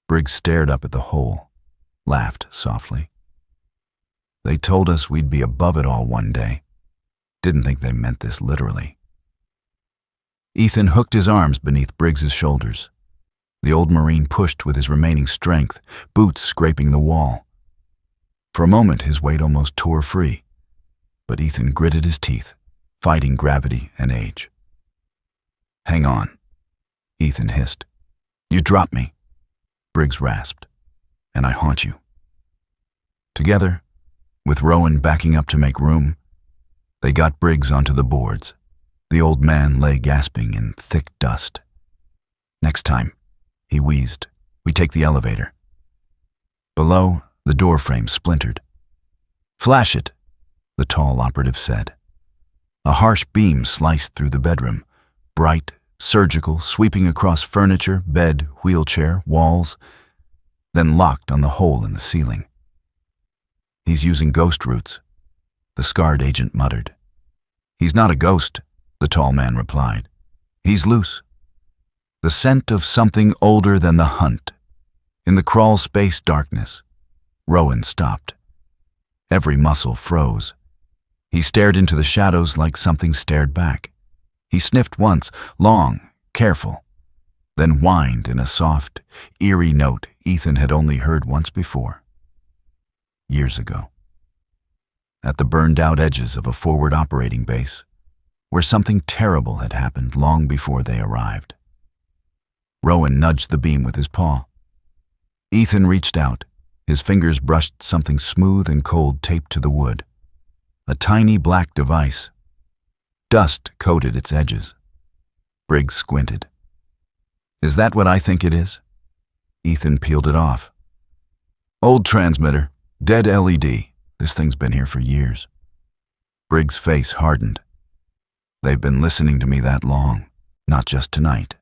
Briggs stared up at the hole, laughed softly. "They told us we'd be above it all one day. Didn't think they meant this literally." Ethan hooked his arms beneath Briggs's shoulders. The old Marine pushed with his remaining strength, boots scraping the wall. For a moment, his weight almost tore free, but Ethan gritted his teeth, fighting gravity and age. "Hang on," Ethan hissed. "You drop me," Briggs rasped, "and I haunt you." Together, with Rowan backing up to make room, they got Briggs onto the boards. The old man lay gasping in thick dust. "Next time," he wheezed, "we take the elevator." Below, the door frame splintered. "Flash it," the tall operative said. A harsh beam sliced through the bedroom, bright, surgical, sweeping across furniture, bed, wheelchair, walls, then locked on the hole in the ceiling. "He's using ghost roots," the scarred agent muttered. "He's not a ghost," the tall man replied. "He's loose. The scent of something older than the hunt." In the crawl space darkness, Rowan stopped. Every muscle froze. He stared into the shadows like something stared back. He sniffed once, long, careful, then whined in a soft, eerie note Ethan had only heard once before. Years ago. At the burned-out edges of a forward operating base, where something terrible had happened long before they arrived. Rowan nudged the beam with his paw. Ethan reached out. His fingers brushed something smooth and cold taped to the wood. A tiny black device. Dust coated its edges. Briggs squinted. "Is that what I think it is?" Ethan peeled it off. "Old transmitter, dead LED. This thing's been here for years." Briggs' face hardened. "They've been listening to me that long, not just tonight."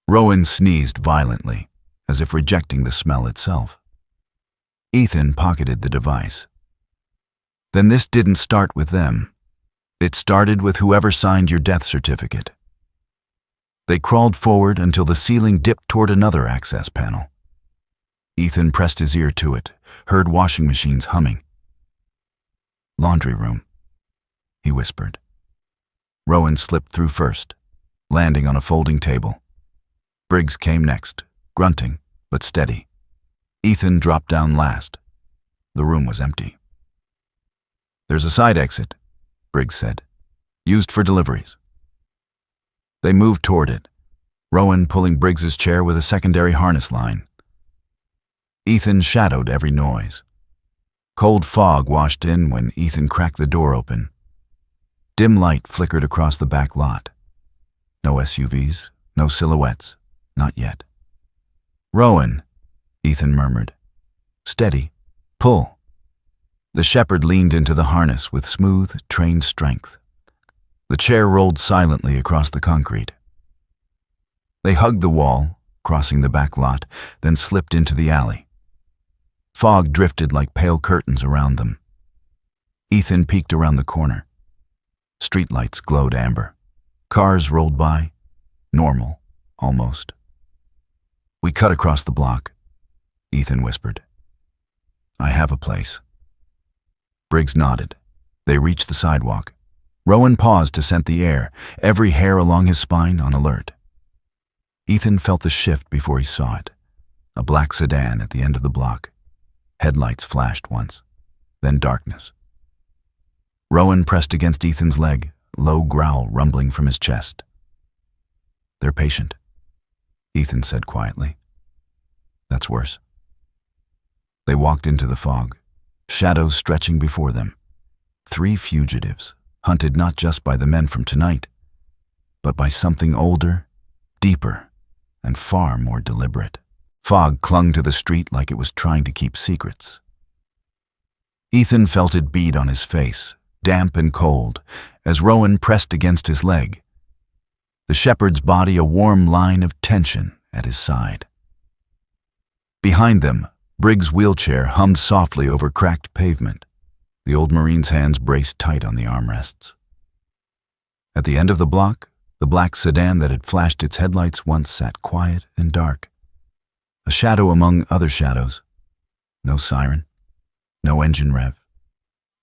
Rowan sneezed violently, as if rejecting the smell itself. Ethan pocketed the device. "Then this didn't start with them. It started with whoever signed your death certificate." They crawled forward until the ceiling dipped toward another access panel. Ethan pressed his ear to it, heard washing machines humming. "Laundry room," he whispered. Rowan slipped through first, landing on a folding table. Briggs came next, grunting, but steady. Ethan dropped down last. The room was empty. "There's a side exit," Briggs said. "Used for deliveries." They moved toward it, Rowan pulling Briggs's chair with a secondary harness line. Ethan shadowed every noise. Cold fog washed in when Ethan cracked the door open. Dim light flickered across the back lot. No SUVs, no silhouettes, not yet. "Rowan," Ethan murmured. "Steady. Pull." The shepherd leaned into the harness with smooth, trained strength. The chair rolled silently across the concrete. They hugged the wall, crossing the back lot, then slipped into the alley. Fog drifted like pale curtains around them. Ethan peeked around the corner. Streetlights glowed amber. Cars rolled by. Normal, almost. "We cut across the block," Ethan whispered. "I have a place." Briggs nodded. They reached the sidewalk. Rowan paused to scent the air, every hair along his spine on alert. Ethan felt the shift before he saw it. A black sedan at the end of the block. Headlights flashed once, then darkness. Rowan pressed against Ethan's leg, low growl rumbling from his chest. "They're patient," Ethan said quietly. "That's worse." They walked into the fog, shadows stretching before them. 3 fugitives, hunted not just by the men from tonight, but by something older, deeper, and far more deliberate. Fog clung to the street like it was trying to keep secrets. Ethan felt it bead on his face, damp and cold, as Rowan pressed against his leg. The shepherd's body a warm line of tension at his side. Behind them, Briggs' wheelchair hummed softly over cracked pavement. The old Marine's hands braced tight on the armrests. At the end of the block, the black sedan that had flashed its headlights once sat quiet and dark. A shadow among other shadows. No siren, no engine rev,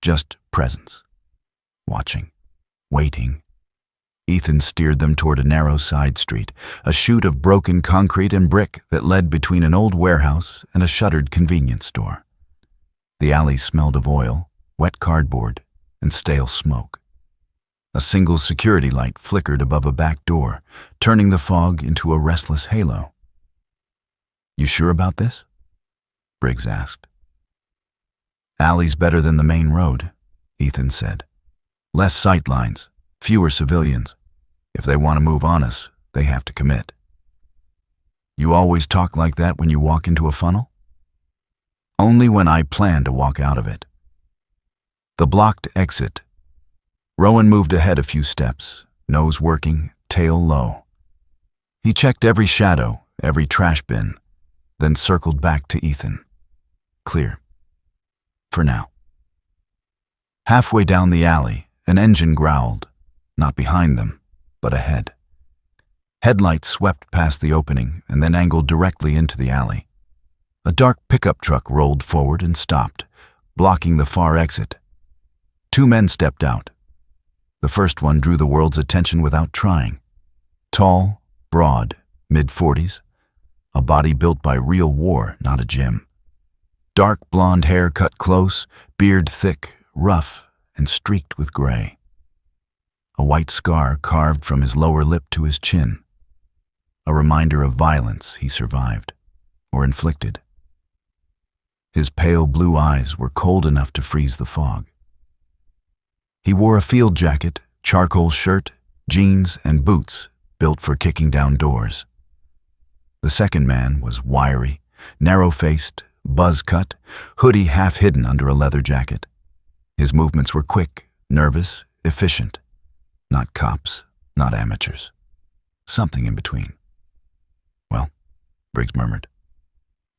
just presence. Watching, waiting. Ethan steered them toward a narrow side street, a chute of broken concrete and brick that led between an old warehouse and a shuttered convenience store. The alley smelled of oil, wet cardboard, and stale smoke. A single security light flickered above a back door, turning the fog into a restless halo. "You sure about this?" Briggs asked. "Alley's better than the main road," Ethan said. "Less sight lines, fewer civilians. If they want to move on us, they have to commit." "You always talk like that when you walk into a funnel?" "Only when I plan to walk out of it." The blocked exit. Rowan moved ahead a few steps, nose working, tail low. He checked every shadow, every trash bin, then circled back to Ethan. Clear. For now. Halfway down the alley, an engine growled, not behind them, but ahead. Headlights swept past the opening and then angled directly into the alley. A dark pickup truck rolled forward and stopped, blocking the far exit. 2 men stepped out. The first one drew the world's attention without trying. Tall, broad, mid-40s, a body built by real war, not a gym. Dark blonde hair cut close, beard thick, rough, and streaked with gray. A white scar carved from his lower lip to his chin. A reminder of violence he survived, or inflicted. His pale blue eyes were cold enough to freeze the fog. He wore a field jacket, charcoal shirt, jeans, and boots built for kicking down doors. The second man was wiry, narrow-faced, buzz-cut, hoodie half hidden under a leather jacket. His movements were quick, nervous, efficient. Not cops, not amateurs. Something in between. "Well," Briggs murmured.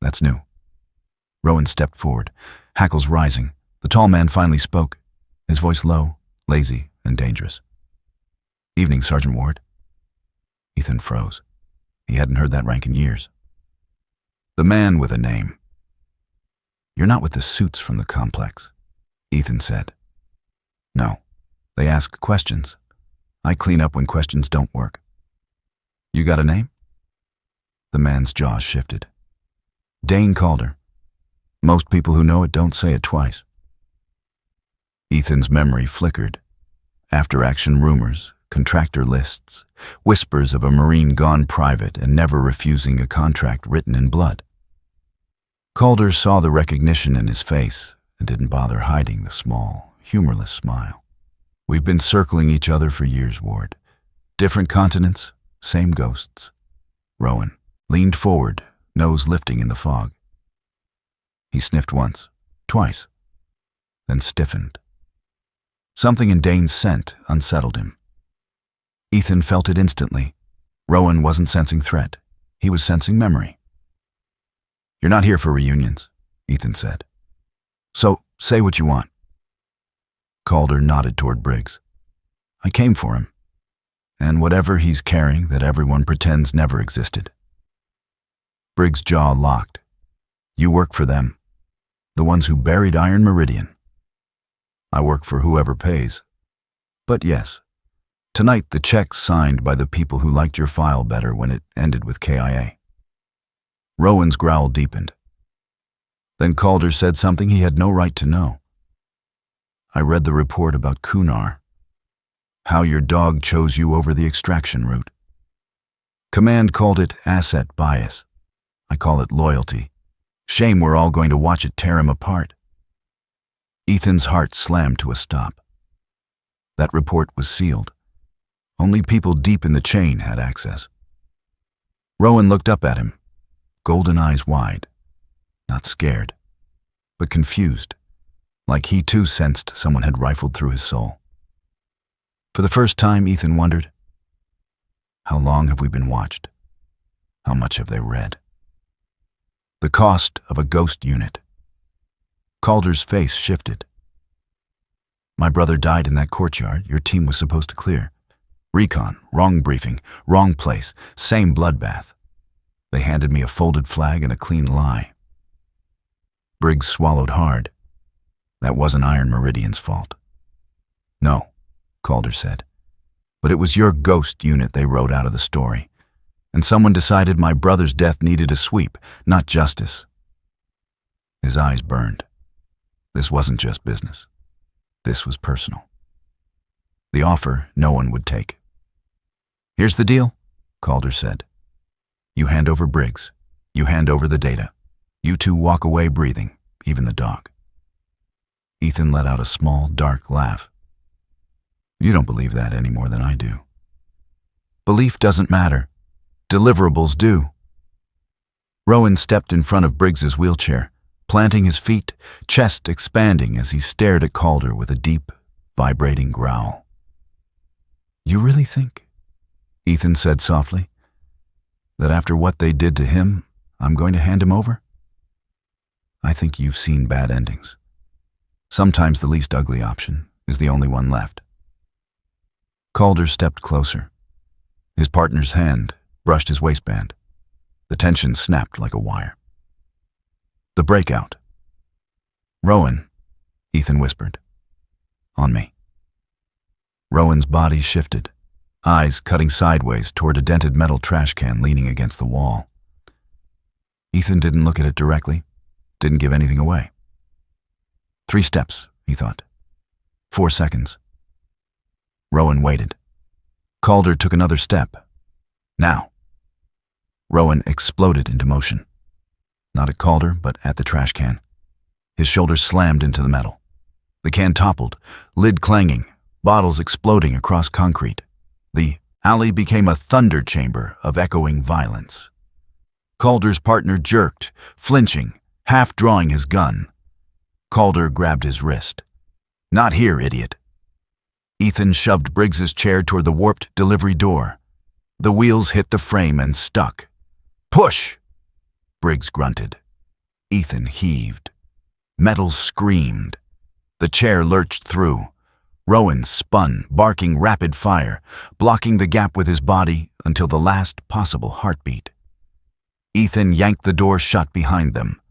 "That's new." Rowan stepped forward, hackles rising. The tall man finally spoke, his voice low, lazy, and dangerous. "Evening, Sergeant Ward." Ethan froze. He hadn't heard that rank in years. "The man with a name." "You're not with the suits from the complex," Ethan said. "No. They ask questions. I clean up when questions don't work." "You got a name?" The man's jaws shifted. "Dane Calder. Most people who know it don't say it twice." Ethan's memory flickered. After-action rumors, contractor lists, whispers of a Marine gone private and never refusing a contract written in blood. Calder saw the recognition in his face and didn't bother hiding the small, humorless smile. "We've been circling each other for years, Ward. Different continents, same ghosts." Rowan leaned forward, nose lifting in the fog. He sniffed once, twice, then stiffened. Something in Dane's scent unsettled him. Ethan felt it instantly. Rowan wasn't sensing threat. He was sensing memory. "You're not here for reunions," Ethan said. So, say what you want. Calder nodded toward Briggs. I came for him. And whatever he's carrying that everyone pretends never existed. Briggs' jaw locked. You work for them. The ones who buried Iron Meridian. I work for whoever pays. But yes, tonight the check's signed by the people who liked your file better when it ended with KIA. Rowan's growl deepened. Then Calder said something he had no right to know. I read the report about Kunar. How your dog chose you over the extraction route. Command called it asset bias. I call it loyalty. Shame we're all going to watch it tear him apart. Ethan's heart slammed to a stop. That report was sealed. Only people deep in the chain had access. Rowan looked up at him, golden eyes wide, not scared, but confused, like he too sensed someone had rifled through his soul. For the first time, Ethan wondered, how long have we been watched? How much have they read? The cost of a ghost unit. Calder's face shifted. My brother died in that courtyard your team was supposed to clear. Recon, wrong briefing, wrong place, same bloodbath. They handed me a folded flag and a clean lie. Briggs swallowed hard. That wasn't Iron Meridian's fault. No, Calder said. But it was your ghost unit they wrote out of the story. And someone decided my brother's death needed a sweep, not justice. His eyes burned. This wasn't just business. This was personal. The offer no one would take. Here's the deal, Calder said. You hand over Briggs. You hand over the data. You two walk away breathing, even the dog. Ethan let out a small, dark laugh. You don't believe that any more than I do. Belief doesn't matter. Deliverables do. Rowan stepped in front of Briggs's wheelchair, planting his feet, chest expanding as he stared at Calder with a deep, vibrating growl. You really think, Ethan said softly, that after what they did to him, I'm going to hand him over? I think you've seen bad endings. Sometimes the least ugly option is the only one left. Calder stepped closer. His partner's hand brushed his waistband. The tension snapped like a wire. The breakout. Rowan, Ethan whispered. On me. Rowan's body shifted, eyes cutting sideways toward a dented metal trash can leaning against the wall. Ethan didn't look at it directly, didn't give anything away. 3 steps, he thought. 4 seconds. Rowan waited. Calder took another step. Now. Rowan exploded into motion. Not at Calder, but at the trash can. His shoulders slammed into the metal. The can toppled, lid clanging, bottles exploding across concrete. The alley became a thunder chamber of echoing violence. Calder's partner jerked, flinching, half drawing his gun. Calder grabbed his wrist. Not here, idiot. Ethan shoved Briggs's chair toward the warped delivery door. The wheels hit the frame and stuck. Push! Briggs grunted. Ethan heaved. Metal screamed. The chair lurched through. Rowan spun, barking rapid fire, blocking the gap with his body until the last possible heartbeat. Ethan yanked the door shut behind them.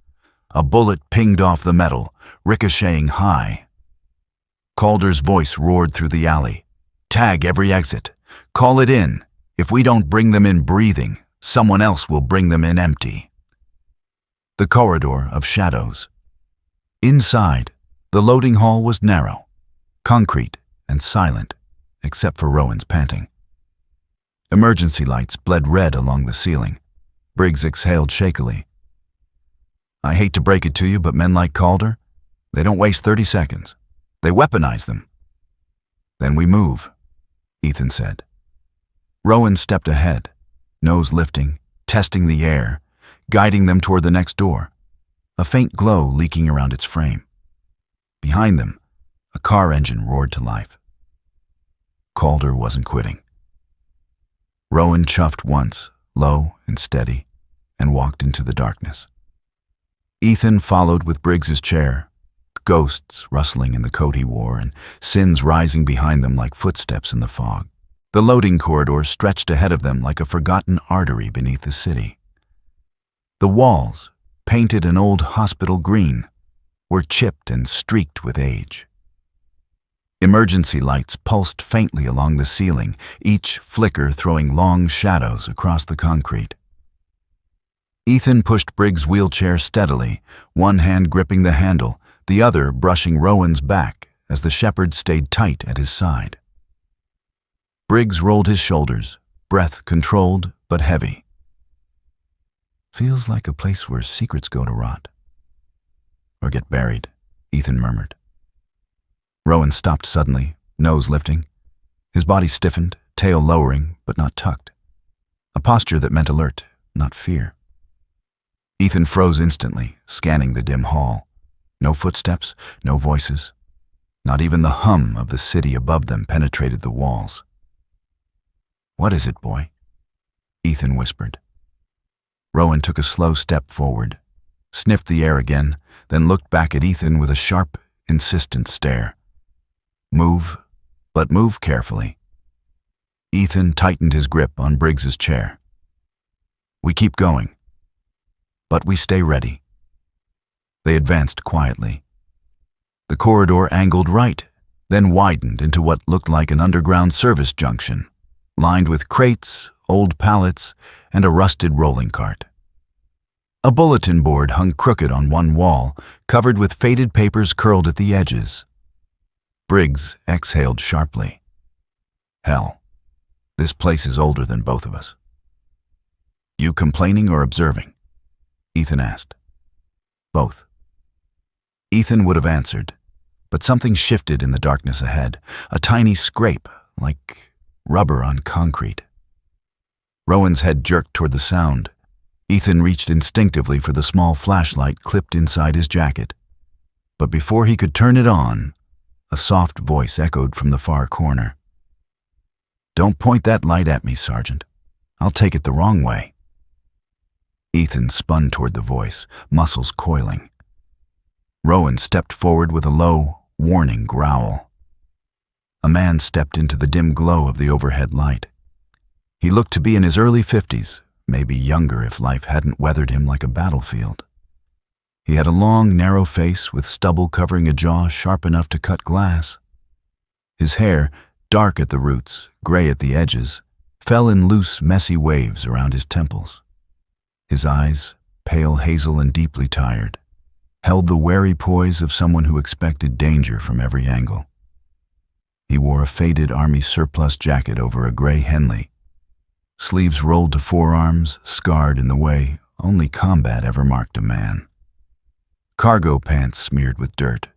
A bullet pinged off the metal, ricocheting high. Calder's voice roared through the alley. Tag every exit. Call it in. If we don't bring them in breathing, someone else will bring them in empty. The corridor of shadows. Inside, the loading hall was narrow, concrete and silent, except for Rowan's panting. Emergency lights bled red along the ceiling. Briggs exhaled shakily. I hate to break it to you, but men like Calder, they don't waste 30 seconds. They weaponize them. Then we move, Ethan said. Rowan stepped ahead, nose lifting, testing the air, guiding them toward the next door, a faint glow leaking around its frame. Behind them, a car engine roared to life. Calder wasn't quitting. Rowan chuffed once, low and steady, and walked into the darkness. Ethan followed with Briggs's chair, ghosts rustling in the coat he wore and sins rising behind them like footsteps in the fog. The loading corridor stretched ahead of them like a forgotten artery beneath the city. The walls, painted an old hospital green, were chipped and streaked with age. Emergency lights pulsed faintly along the ceiling, each flicker throwing long shadows across the concrete. Ethan pushed Briggs' wheelchair steadily, one hand gripping the handle, the other brushing Rowan's back as the shepherd stayed tight at his side. Briggs rolled his shoulders, breath controlled but heavy. "Feels like a place where secrets go to rot. Or get buried," Ethan murmured. Rowan stopped suddenly, nose lifting. His body stiffened, tail lowering but not tucked. A posture that meant alert, not fear. Ethan froze instantly, scanning the dim hall. No footsteps, no voices. Not even the hum of the city above them penetrated the walls. "What is it, boy?" Ethan whispered. Rowan took a slow step forward, sniffed the air again, then looked back at Ethan with a sharp, insistent stare. "Move, but move carefully." Ethan tightened his grip on Briggs's chair. "We keep going, but we stay ready." They advanced quietly. The corridor angled right, then widened into what looked like an underground service junction, lined with crates, old pallets, and a rusted rolling cart. A bulletin board hung crooked on one wall, covered with faded papers curled at the edges. Briggs exhaled sharply. "Hell, this place is older than both of us." "You complaining or observing?" Ethan asked. "Both." Ethan would have answered, but something shifted in the darkness ahead, a tiny scrape, like rubber on concrete. Rowan's head jerked toward the sound. Ethan reached instinctively for the small flashlight clipped inside his jacket. But before he could turn it on, a soft voice echoed from the far corner. "Don't point that light at me, Sergeant. I'll take it the wrong way." Ethan spun toward the voice, muscles coiling. Rowan stepped forward with a low, warning growl. A man stepped into the dim glow of the overhead light. He looked to be in his early 50s, maybe younger if life hadn't weathered him like a battlefield. He had a long, narrow face with stubble covering a jaw sharp enough to cut glass. His hair, dark at the roots, gray at the edges, fell in loose, messy waves around his temples. His eyes, pale hazel and deeply tired, held the wary poise of someone who expected danger from every angle. He wore a faded army surplus jacket over a gray Henley, sleeves rolled to forearms, scarred in the way only combat ever marked a man. Cargo pants smeared with dirt,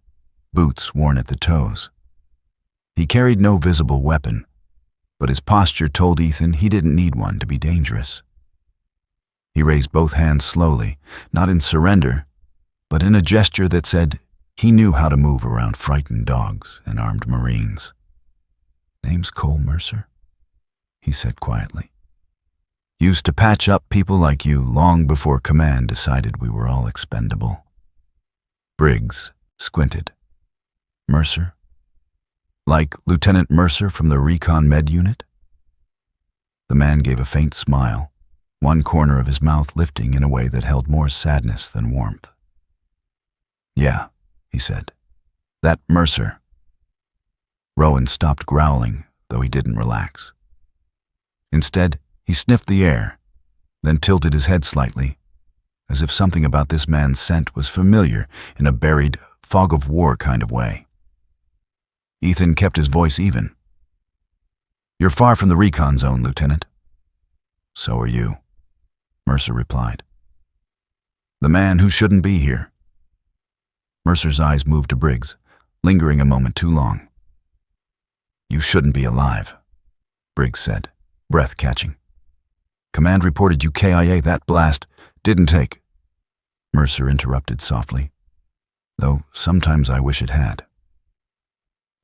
boots worn at the toes. He carried no visible weapon, but his posture told Ethan he didn't need one to be dangerous. He raised both hands slowly, not in surrender, but in a gesture that said he knew how to move around frightened dogs and armed Marines. "Name's Cole Mercer," he said quietly. "Used to patch up people like you long before command decided we were all expendable." Briggs squinted. "Mercer? Like Lieutenant Mercer from the Recon Med Unit?" The man gave a faint smile, one corner of his mouth lifting in a way that held more sadness than warmth. "Yeah," he said. "That Mercer." Rowan stopped growling, though he didn't relax. Instead, he sniffed the air, then tilted his head slightly, as if something about this man's scent was familiar in a buried, fog-of-war kind of way. Ethan kept his voice even. "You're far from the recon zone, Lieutenant." "So are you," Mercer replied. "The man who shouldn't be here." Mercer's eyes moved to Briggs, lingering a moment too long. "You shouldn't be alive," Briggs said, breath catching. "Command reported you KIA. That blast didn't take." Mercer interrupted softly, "Though sometimes I wish it had."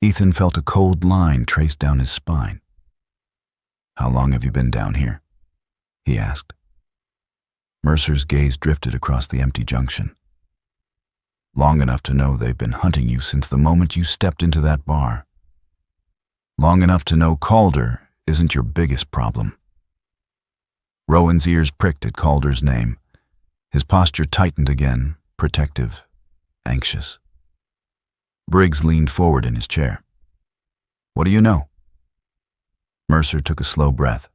Ethan felt a cold line trace down his spine. "How long have you been down here?" he asked. Mercer's gaze drifted across the empty junction. Long enough to know they've been hunting you since the moment you stepped into that bar. Long enough to know Calder isn't your biggest problem. Rowan's ears pricked at Calder's name. His posture tightened again, protective, anxious. Briggs leaned forward in his chair. What do you know? Mercer took a slow breath.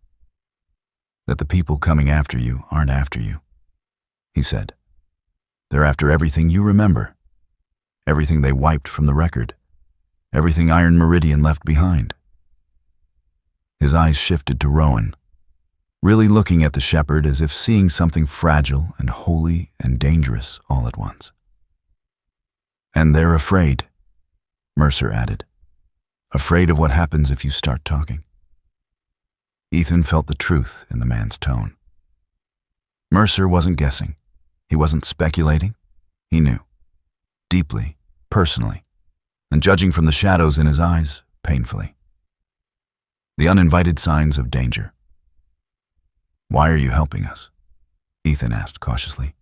That the people coming after you aren't after you, he said. They're after everything you remember, everything they wiped from the record, everything Iron Meridian left behind. His eyes shifted to Rowan, really looking at the shepherd as if seeing something fragile and holy and dangerous all at once. And they're afraid, Mercer added, afraid of what happens if you start talking. Ethan felt the truth in the man's tone. Mercer wasn't guessing. He wasn't speculating. He knew. Deeply, personally, and judging from the shadows in his eyes, painfully. The uninvited signs of danger. Why are you helping us? Ethan asked cautiously.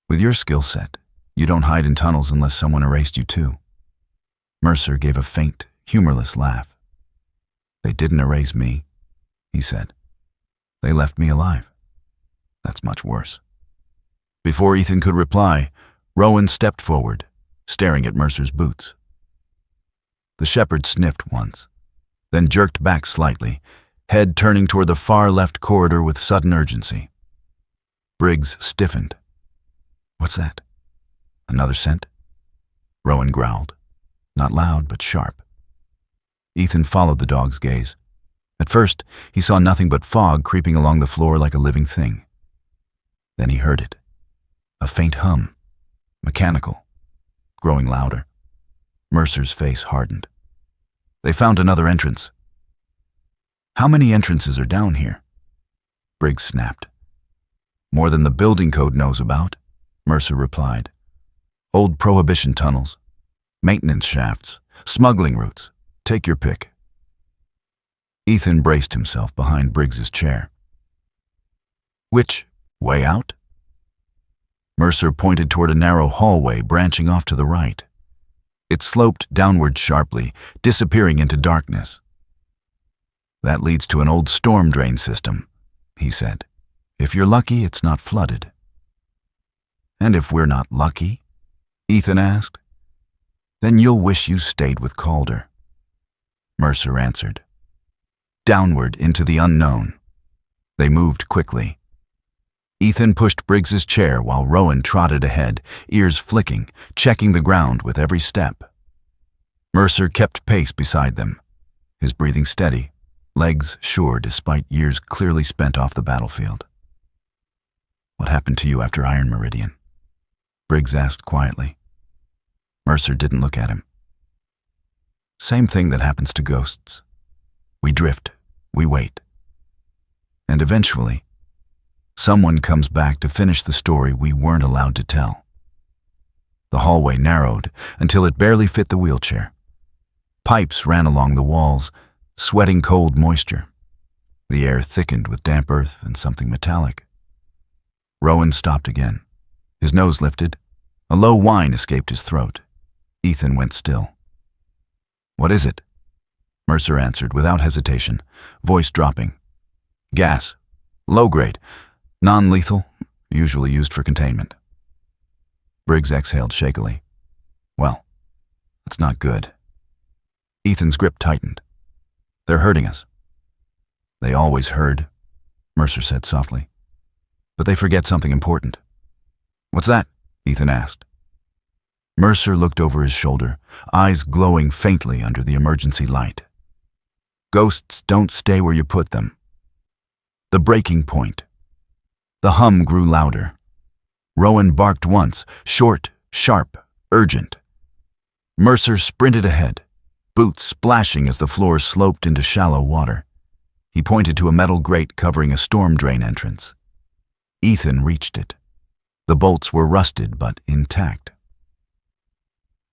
With your skill set, you don't hide in tunnels unless someone erased you too. Mercer gave a faint, humorless laugh. They didn't erase me, he said. They left me alive. That's much worse. Before Ethan could reply, Rowan stepped forward, staring at Mercer's boots. The shepherd sniffed once, then jerked back slightly, head turning toward the far left corridor with sudden urgency. Briggs stiffened. What's that? Another scent? Rowan growled, not loud but sharp. Ethan followed the dog's gaze. At first, he saw nothing but fog creeping along the floor like a living thing. Then he heard it. A faint hum, mechanical, growing louder. Mercer's face hardened. They found another entrance. How many entrances are down here? Briggs snapped. More than the building code knows about, Mercer replied. Old prohibition tunnels, maintenance shafts, smuggling routes. Take your pick. Ethan braced himself behind Briggs's chair. Which way out? Mercer pointed toward a narrow hallway branching off to the right. It sloped downward sharply, disappearing into darkness. That leads to an old storm drain system, he said. If you're lucky, it's not flooded. And if we're not lucky? Ethan asked. Then you'll wish you stayed with Calder. Mercer answered. Downward into the unknown. They moved quickly. Ethan pushed Briggs's chair while Rowan trotted ahead, ears flicking, checking the ground with every step. Mercer kept pace beside them, his breathing steady, legs sure despite years clearly spent off the battlefield. What happened to you after Iron Meridian? Briggs asked quietly. Mercer didn't look at him. Same thing that happens to ghosts. We drift, we wait. And eventually, someone comes back to finish the story we weren't allowed to tell. The hallway narrowed until it barely fit the wheelchair. Pipes ran along the walls, sweating cold moisture. The air thickened with damp earth and something metallic. Rowan stopped again. His nose lifted. A low whine escaped his throat. Ethan went still. What is it? Mercer answered without hesitation, voice dropping. Gas. Low grade. Non-lethal, usually used for containment. Briggs exhaled shakily. Well, that's not good. Ethan's grip tightened. They're hurting us. They always herd, Mercer said softly. But they forget something important. What's that? Ethan asked. Mercer looked over his shoulder, eyes glowing faintly under the emergency light. Ghosts don't stay where you put them. The breaking point. The hum grew louder. Rowan barked once, short, sharp, urgent. Mercer sprinted ahead, boots splashing as the floor sloped into shallow water. He pointed to a metal grate covering a storm drain entrance. Ethan reached it. The bolts were rusted but intact.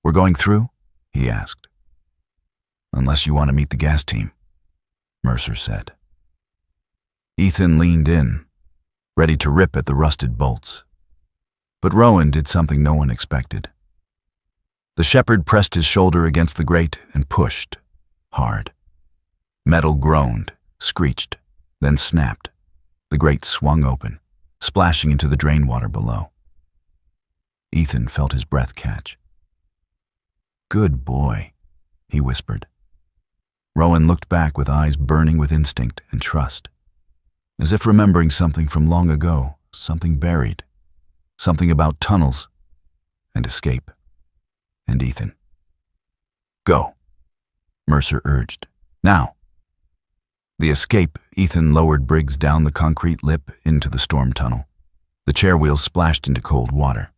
We're going through? He asked. Unless you want to meet the gas team, Mercer said. Ethan leaned in, ready to rip at the rusted bolts. But Rowan did something no one expected. The shepherd pressed his shoulder against the grate and pushed, hard. Metal groaned, screeched, then snapped. The grate swung open, splashing into the drain water below. Ethan felt his breath catch. "Good boy," he whispered. Rowan looked back with eyes burning with instinct and trust, as if remembering something from long ago, something buried, something about tunnels and escape and Ethan. "Go," Mercer urged. "Now." The escape, Ethan lowered Briggs down the concrete lip into the storm tunnel. The chair wheels splashed into cold water.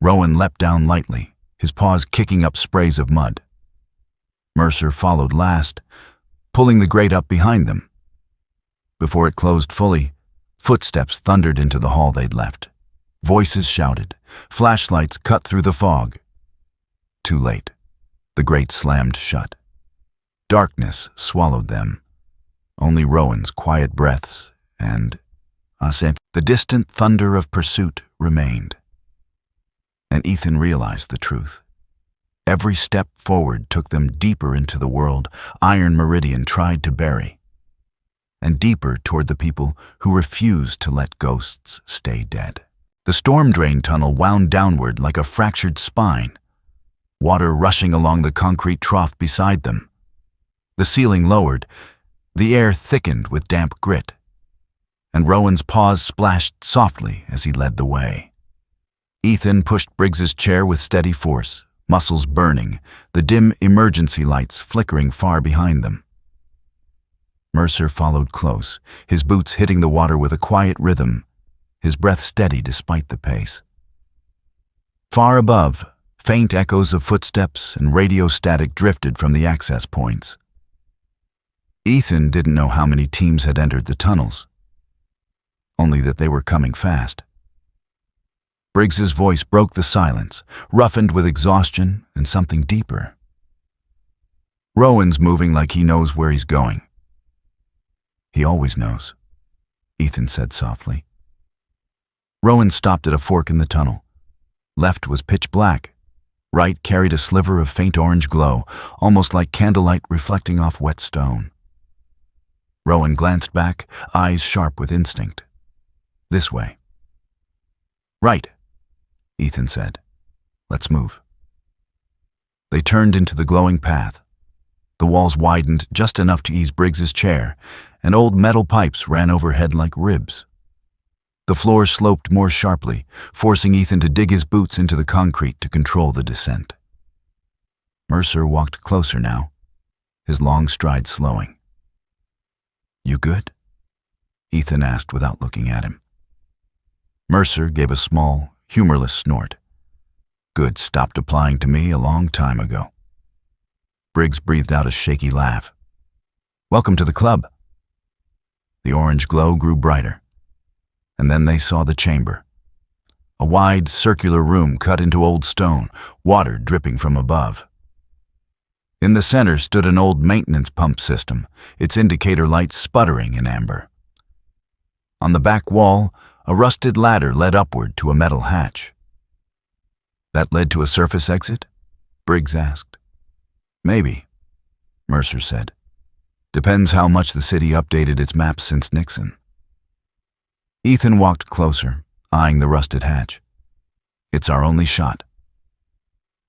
Rowan leapt down lightly, his paws kicking up sprays of mud. Mercer followed last, pulling the grate up behind them. Before it closed fully, footsteps thundered into the hall they'd left. Voices shouted, flashlights cut through the fog. Too late. The grate slammed shut. Darkness swallowed them. Only Rowan's quiet breaths and the distant thunder of pursuit remained. And Ethan realized the truth. Every step forward took them deeper into the world Iron Meridian tried to bury, and deeper toward the people who refused to let ghosts stay dead. The storm drain tunnel wound downward like a fractured spine, water rushing along the concrete trough beside them. The ceiling lowered, the air thickened with damp grit, and Rowan's paws splashed softly as he led the way. Ethan pushed Briggs's chair with steady force, muscles burning, the dim emergency lights flickering far behind them. Mercer followed close, his boots hitting the water with a quiet rhythm, his breath steady despite the pace. Far above, faint echoes of footsteps and radio static drifted from the access points. Ethan didn't know how many teams had entered the tunnels, only that they were coming fast. Briggs's voice broke the silence, roughened with exhaustion and something deeper. "Rowan's moving like he knows where he's going." "He always knows," Ethan said softly. Rowan stopped at a fork in the tunnel. Left was pitch black. Right carried a sliver of faint orange glow, almost like candlelight reflecting off wet stone. Rowan glanced back, eyes sharp with instinct. "This way." "Right," Ethan said. "Let's move." They turned into the glowing path. The walls widened just enough to ease Briggs's chair, and old metal pipes ran overhead like ribs. The floor sloped more sharply, forcing Ethan to dig his boots into the concrete to control the descent. Mercer walked closer now, his long stride slowing. "You good?" Ethan asked without looking at him. Mercer gave a small, humorless snort. "Good stopped applying to me a long time ago." Briggs breathed out a shaky laugh. "Welcome to the club." The orange glow grew brighter, and then they saw the chamber. A wide, circular room cut into old stone, water dripping from above. In the center stood an old maintenance pump system, its indicator lights sputtering in amber. On the back wall, a rusted ladder led upward to a metal hatch. "That led to a surface exit?" Briggs asked. "Maybe," Mercer said. "Depends how much the city updated its maps since Nixon." Ethan walked closer, eyeing the rusted hatch. "It's our only shot."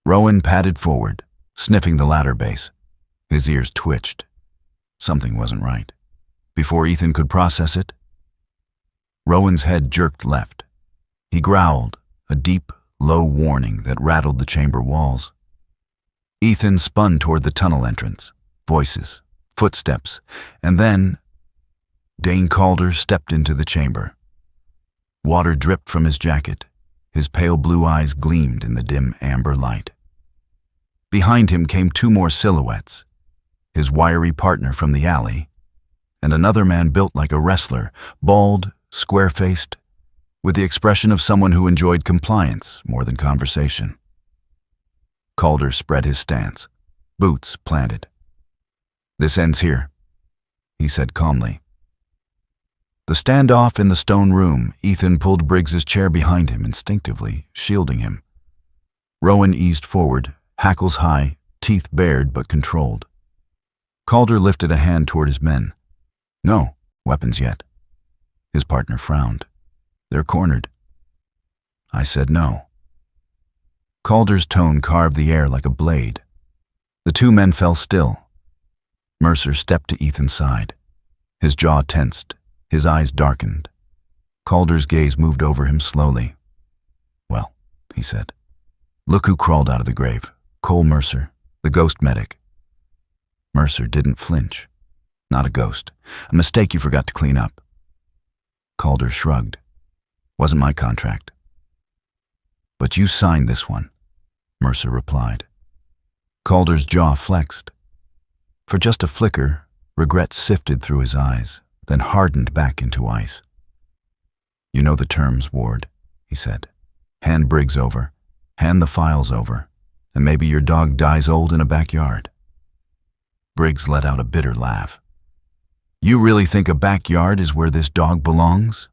Rowan padded forward, sniffing the ladder base. His ears twitched. Something wasn't right. Before Ethan could process it, Rowan's head jerked left. He growled, a deep, low warning that rattled the chamber walls. Ethan spun toward the tunnel entrance. Voices, footsteps, and then Dane Calder stepped into the chamber. Water dripped from his jacket. His pale blue eyes gleamed in the dim amber light. Behind him came two more silhouettes, his wiry partner from the alley, and another man built like a wrestler, bald, square-faced, with the expression of someone who enjoyed compliance more than conversation. Calder spread his stance, boots planted. "This ends here," he said calmly. The standoff in the stone room, Ethan pulled Briggs's chair behind him instinctively, shielding him. Rowan eased forward, hackles high, teeth bared but controlled. Calder lifted a hand toward his men. No weapons yet. His partner frowned. They're cornered. I said no. Calder's tone carved the air like a blade. The two men fell still. Mercer stepped to Ethan's side. His jaw tensed, his eyes darkened. Calder's gaze moved over him slowly. Well, he said. Look who crawled out of the grave. Cole Mercer, the ghost medic. Mercer didn't flinch. Not a ghost. A mistake you forgot to clean up. Calder shrugged. Wasn't my contract. But you signed this one, Mercer replied. Calder's jaw flexed. For just a flicker, regret sifted through his eyes, then hardened back into ice. You know the terms, Ward, he said. Hand Briggs over, hand the files over, and maybe your dog dies old in a backyard. Briggs let out a bitter laugh. You really think a backyard is where this dog belongs?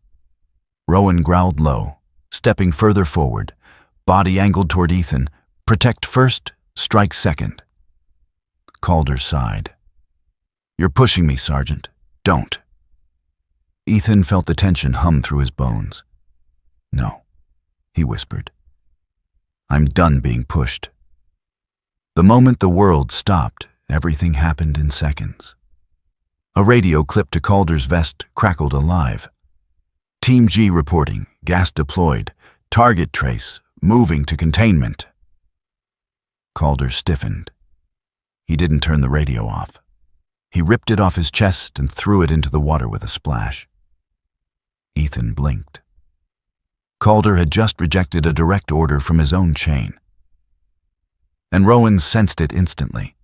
Rowan growled low, stepping further forward, body angled toward Ethan. Protect first, strike second. Calder sighed. You're pushing me, Sergeant. Don't. Ethan felt the tension hum through his bones. No, he whispered. I'm done being pushed. The moment the world stopped, everything happened in seconds. A radio clipped to Calder's vest crackled alive. Team G reporting, gas deployed, target trace, moving to containment. Calder stiffened. He didn't turn the radio off. He ripped it off his chest and threw it into the water with a splash. Ethan blinked. Calder had just rejected a direct order from his own chain. And Rowan sensed it instantly.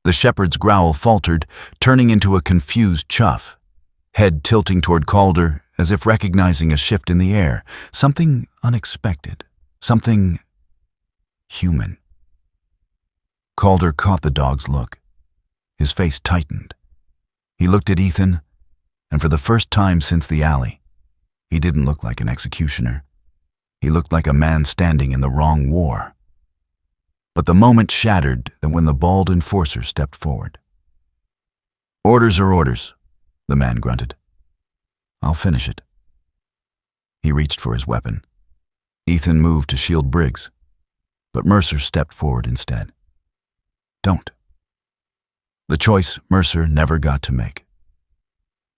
The shepherd's growl faltered, turning into a confused chuff, head tilting toward Calder as if recognizing a shift in the air, something unexpected, something human. Calder caught the dog's look. His face tightened. He looked at Ethan, and for the first time since the alley, he didn't look like an executioner. He looked like a man standing in the wrong war. But the moment shattered when the bald enforcer stepped forward. Orders are orders, the man grunted. I'll finish it. He reached for his weapon. Ethan moved to shield Briggs, but Mercer stepped forward instead. Don't. The choice Mercer never got to make.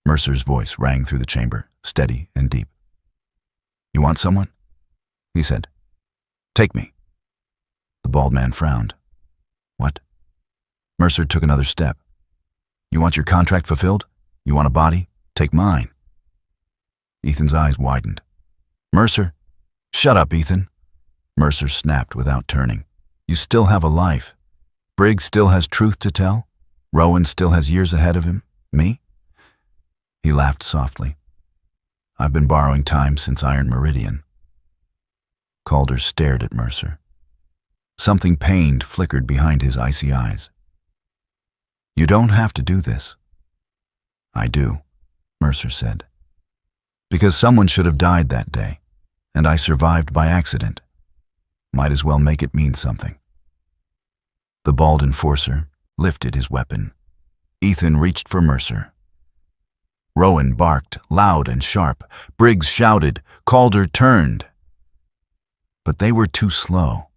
Mercer's voice rang through the chamber, steady and deep. You want someone? He said. Take me. The bald man frowned. What? Mercer took another step. You want your contract fulfilled? You want a body? Take mine. Ethan's eyes widened. Mercer? Shut up, Ethan. Mercer snapped without turning. You still have a life. Briggs still has truth to tell. Rowan still has years ahead of him. Me? He laughed softly. I've been borrowing time since Iron Meridian. Calder stared at Mercer. Something pained flickered behind his icy eyes. You don't have to do this. I do, Mercer said. Because someone should have died that day, and I survived by accident. Might as well make it mean something. The bald enforcer lifted his weapon. Ethan reached for Mercer. Rowan barked, loud and sharp. Briggs shouted. Calder turned. But they were too slow.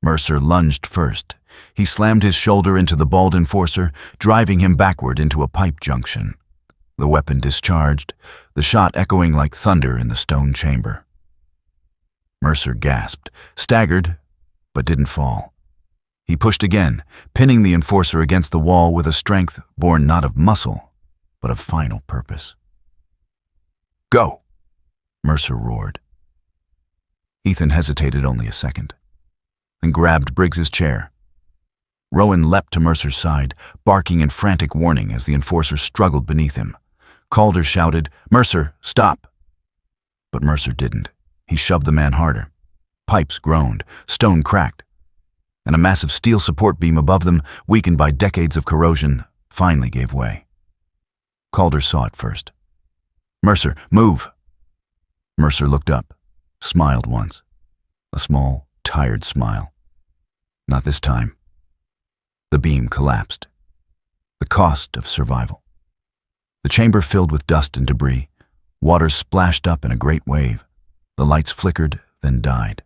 Mercer lunged first. He slammed his shoulder into the bald enforcer, driving him backward into a pipe junction. The weapon discharged, the shot echoing like thunder in the stone chamber. Mercer gasped, staggered, but didn't fall. He pushed again, pinning the enforcer against the wall with a strength born not of muscle, but of final purpose. Go! Mercer roared. Ethan hesitated only a second, then grabbed Briggs's chair. Rowan leapt to Mercer's side, barking in frantic warning as the enforcer struggled beneath him. Calder shouted, Mercer, stop! But Mercer didn't. He shoved the man harder. Pipes groaned, stone cracked, and a massive steel support beam above them, weakened by decades of corrosion, finally gave way. Calder saw it first. Mercer, move! Mercer looked up, smiled once. A small, tired smile. Not this time. The beam collapsed. The cost of survival. The chamber filled with dust and debris. Water splashed up in a great wave. The lights flickered, then died.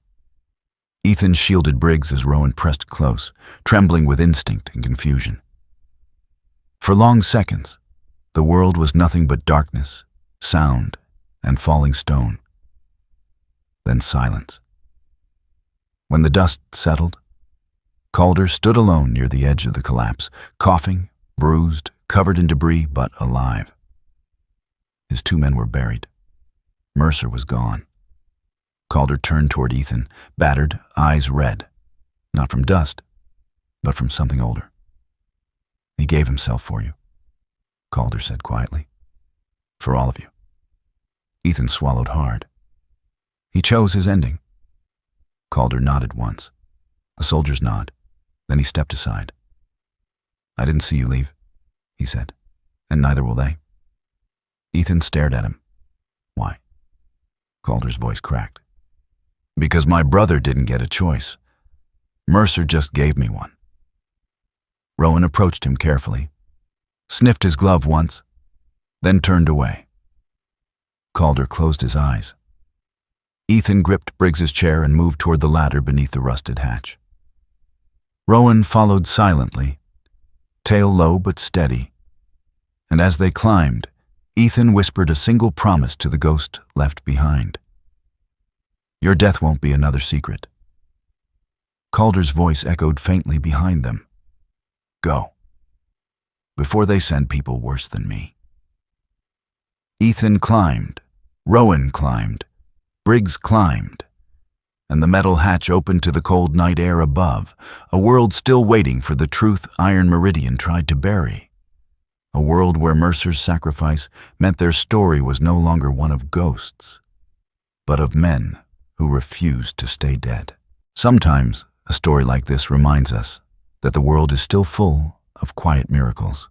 Ethan shielded Briggs as Rowan pressed close, trembling with instinct and confusion. For long seconds, the world was nothing but darkness, sound, and falling stone. Then silence. When the dust settled, Calder stood alone near the edge of the collapse, coughing, bruised, covered in debris, but alive. His 2 men were buried. Mercer was gone. Calder turned toward Ethan, battered, eyes red, not from dust, but from something older. "He gave himself for you," Calder said quietly. "For all of you." Ethan swallowed hard. He chose his ending. Calder nodded once, a soldier's nod. Then he stepped aside. "I didn't see you leave," he said, "and neither will they." Ethan stared at him. "Why?" Calder's voice cracked. "Because my brother didn't get a choice. Mercer just gave me one." Rowan approached him carefully, sniffed his glove once, then turned away. Calder closed his eyes. Ethan gripped Briggs's chair and moved toward the ladder beneath the rusted hatch. Rowan followed silently, tail low but steady, and as they climbed, Ethan whispered a single promise to the ghost left behind. "Your death won't be another secret." Calder's voice echoed faintly behind them. "Go, before they send people worse than me." Ethan climbed, Rowan climbed, Briggs climbed, and the metal hatch opened to the cold night air above, a world still waiting for the truth Iron Meridian tried to bury. A world where Mercer's sacrifice meant their story was no longer one of ghosts, but of men who refused to stay dead. Sometimes a story like this reminds us that the world is still full of quiet miracles.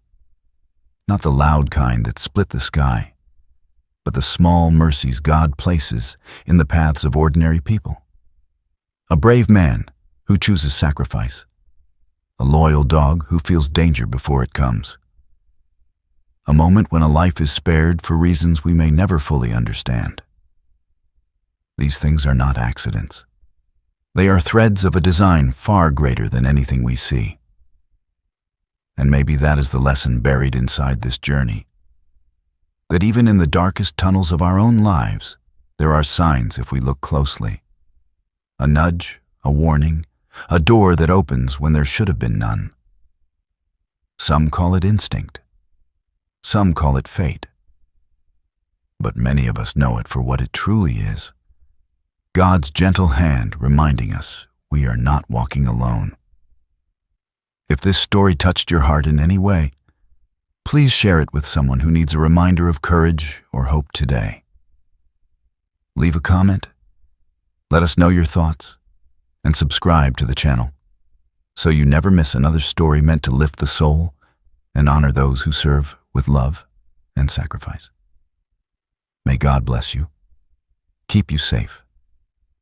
Not the loud kind that split the sky, but the small mercies God places in the paths of ordinary people. A brave man who chooses sacrifice. A loyal dog who feels danger before it comes. A moment when a life is spared for reasons we may never fully understand. These things are not accidents. They are threads of a design far greater than anything we see. And maybe that is the lesson buried inside this journey. That even in the darkest tunnels of our own lives, there are signs if we look closely. A nudge, a warning, a door that opens when there should have been none. Some call it instinct. Some call it fate. But many of us know it for what it truly is. God's gentle hand reminding us we are not walking alone. If this story touched your heart in any way, please share it with someone who needs a reminder of courage or hope today. Leave a comment, let us know your thoughts, and subscribe to the channel so you never miss another story meant to lift the soul and honor those who serve with love and sacrifice. May God bless you, keep you safe,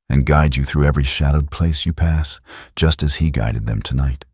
and guide you through every shadowed place you pass, just as He guided them tonight.